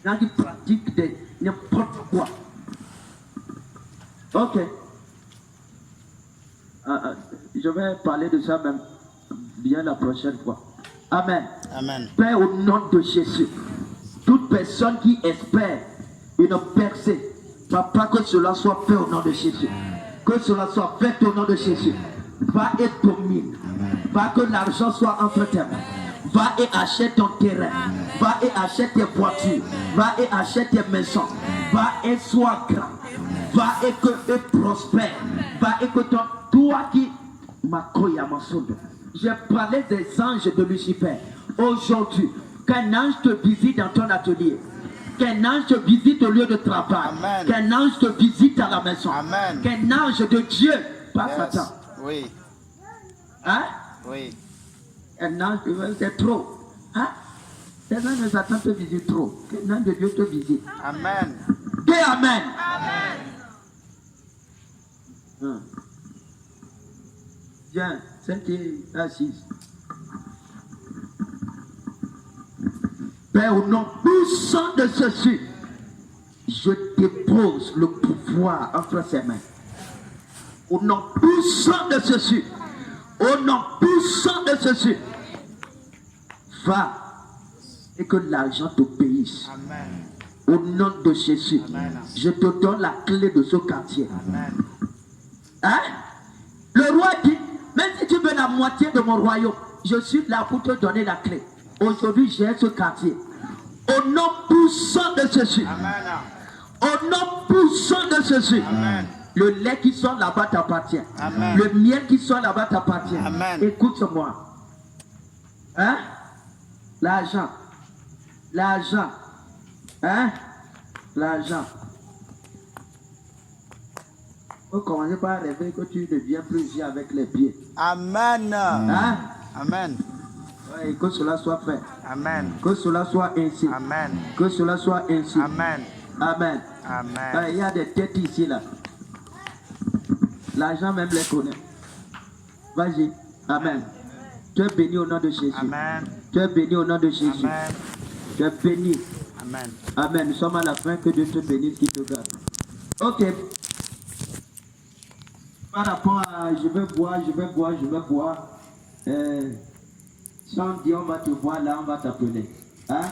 Là, ils pratiquent n'importe quoi. Ok. Je vais parler de ça même bien la prochaine fois. Amen. Amen. Père, au nom de Jésus, toute personne qui espère une percée, papa, que cela soit fait au nom de Jésus. Que cela soit fait au nom de Jésus. Va et domine. Va que l'argent soit entre tes mains. Va et achète ton terrain. Va et achète tes voitures. Va et achète tes maisons. Va et sois grand. Va et que tu prospères. Va et que toi qui m'accroya mon son. J'ai parlé des anges de Lucifer. Aujourd'hui, qu'un ange te visite dans ton atelier. Qu'un ange te visite au lieu de travail. Amen. Qu'un ange te visite à la maison. Amen. Qu'un ange de Dieu, pas Yes. Satan. Oui. Hein? Oui. Un ange, c'est trop. Hein? Les anges de Satan te visitent trop. Qu'un ange de Dieu te visite. Amen. Dis Amen. Viens, celle qui est assise. Père, au nom puissant de ceci, je dépose le pouvoir entre ses mains. Au nom puissant de ceci, au nom puissant de ceci, va et que l'argent t'obéisse. Amen. Au nom de Jésus, Amen. je te donne la clé de ce quartier. Amen. Hein? Le roi dit, même si tu veux la moitié de mon royaume, je suis là pour te donner la clé. Aujourd'hui, j'ai ce quartier. Au nom puissant de Jésus. Amen. Au nom puissant de Jésus. Amen. Le lait qui sort là-bas t'appartient. Amen. Le miel qui sort là-bas t'appartient. Amen. Écoute-moi. Hein? L'argent. L'argent. Hein? L'argent. Faut commencer par rêver que tu deviens plus vieux avec les pieds. Amen. Hein? Amen. Ouais, que cela soit fait. Amen. Que cela soit ainsi. Amen. Que cela soit ainsi. Amen. Amen. Amen. Il y a des têtes ici là. L'argent même les connaît. Vas-y. Amen. Tu es béni au nom de Jésus. Amen. Tu es béni au nom de Jésus. Amen. Tu es béni. Amen. Amen. Nous sommes à la fin. Que Dieu te bénisse, qui te garde. Ok. Par rapport à je vais boire. Si on dit on va te voir là, on va t'appeler. Hein?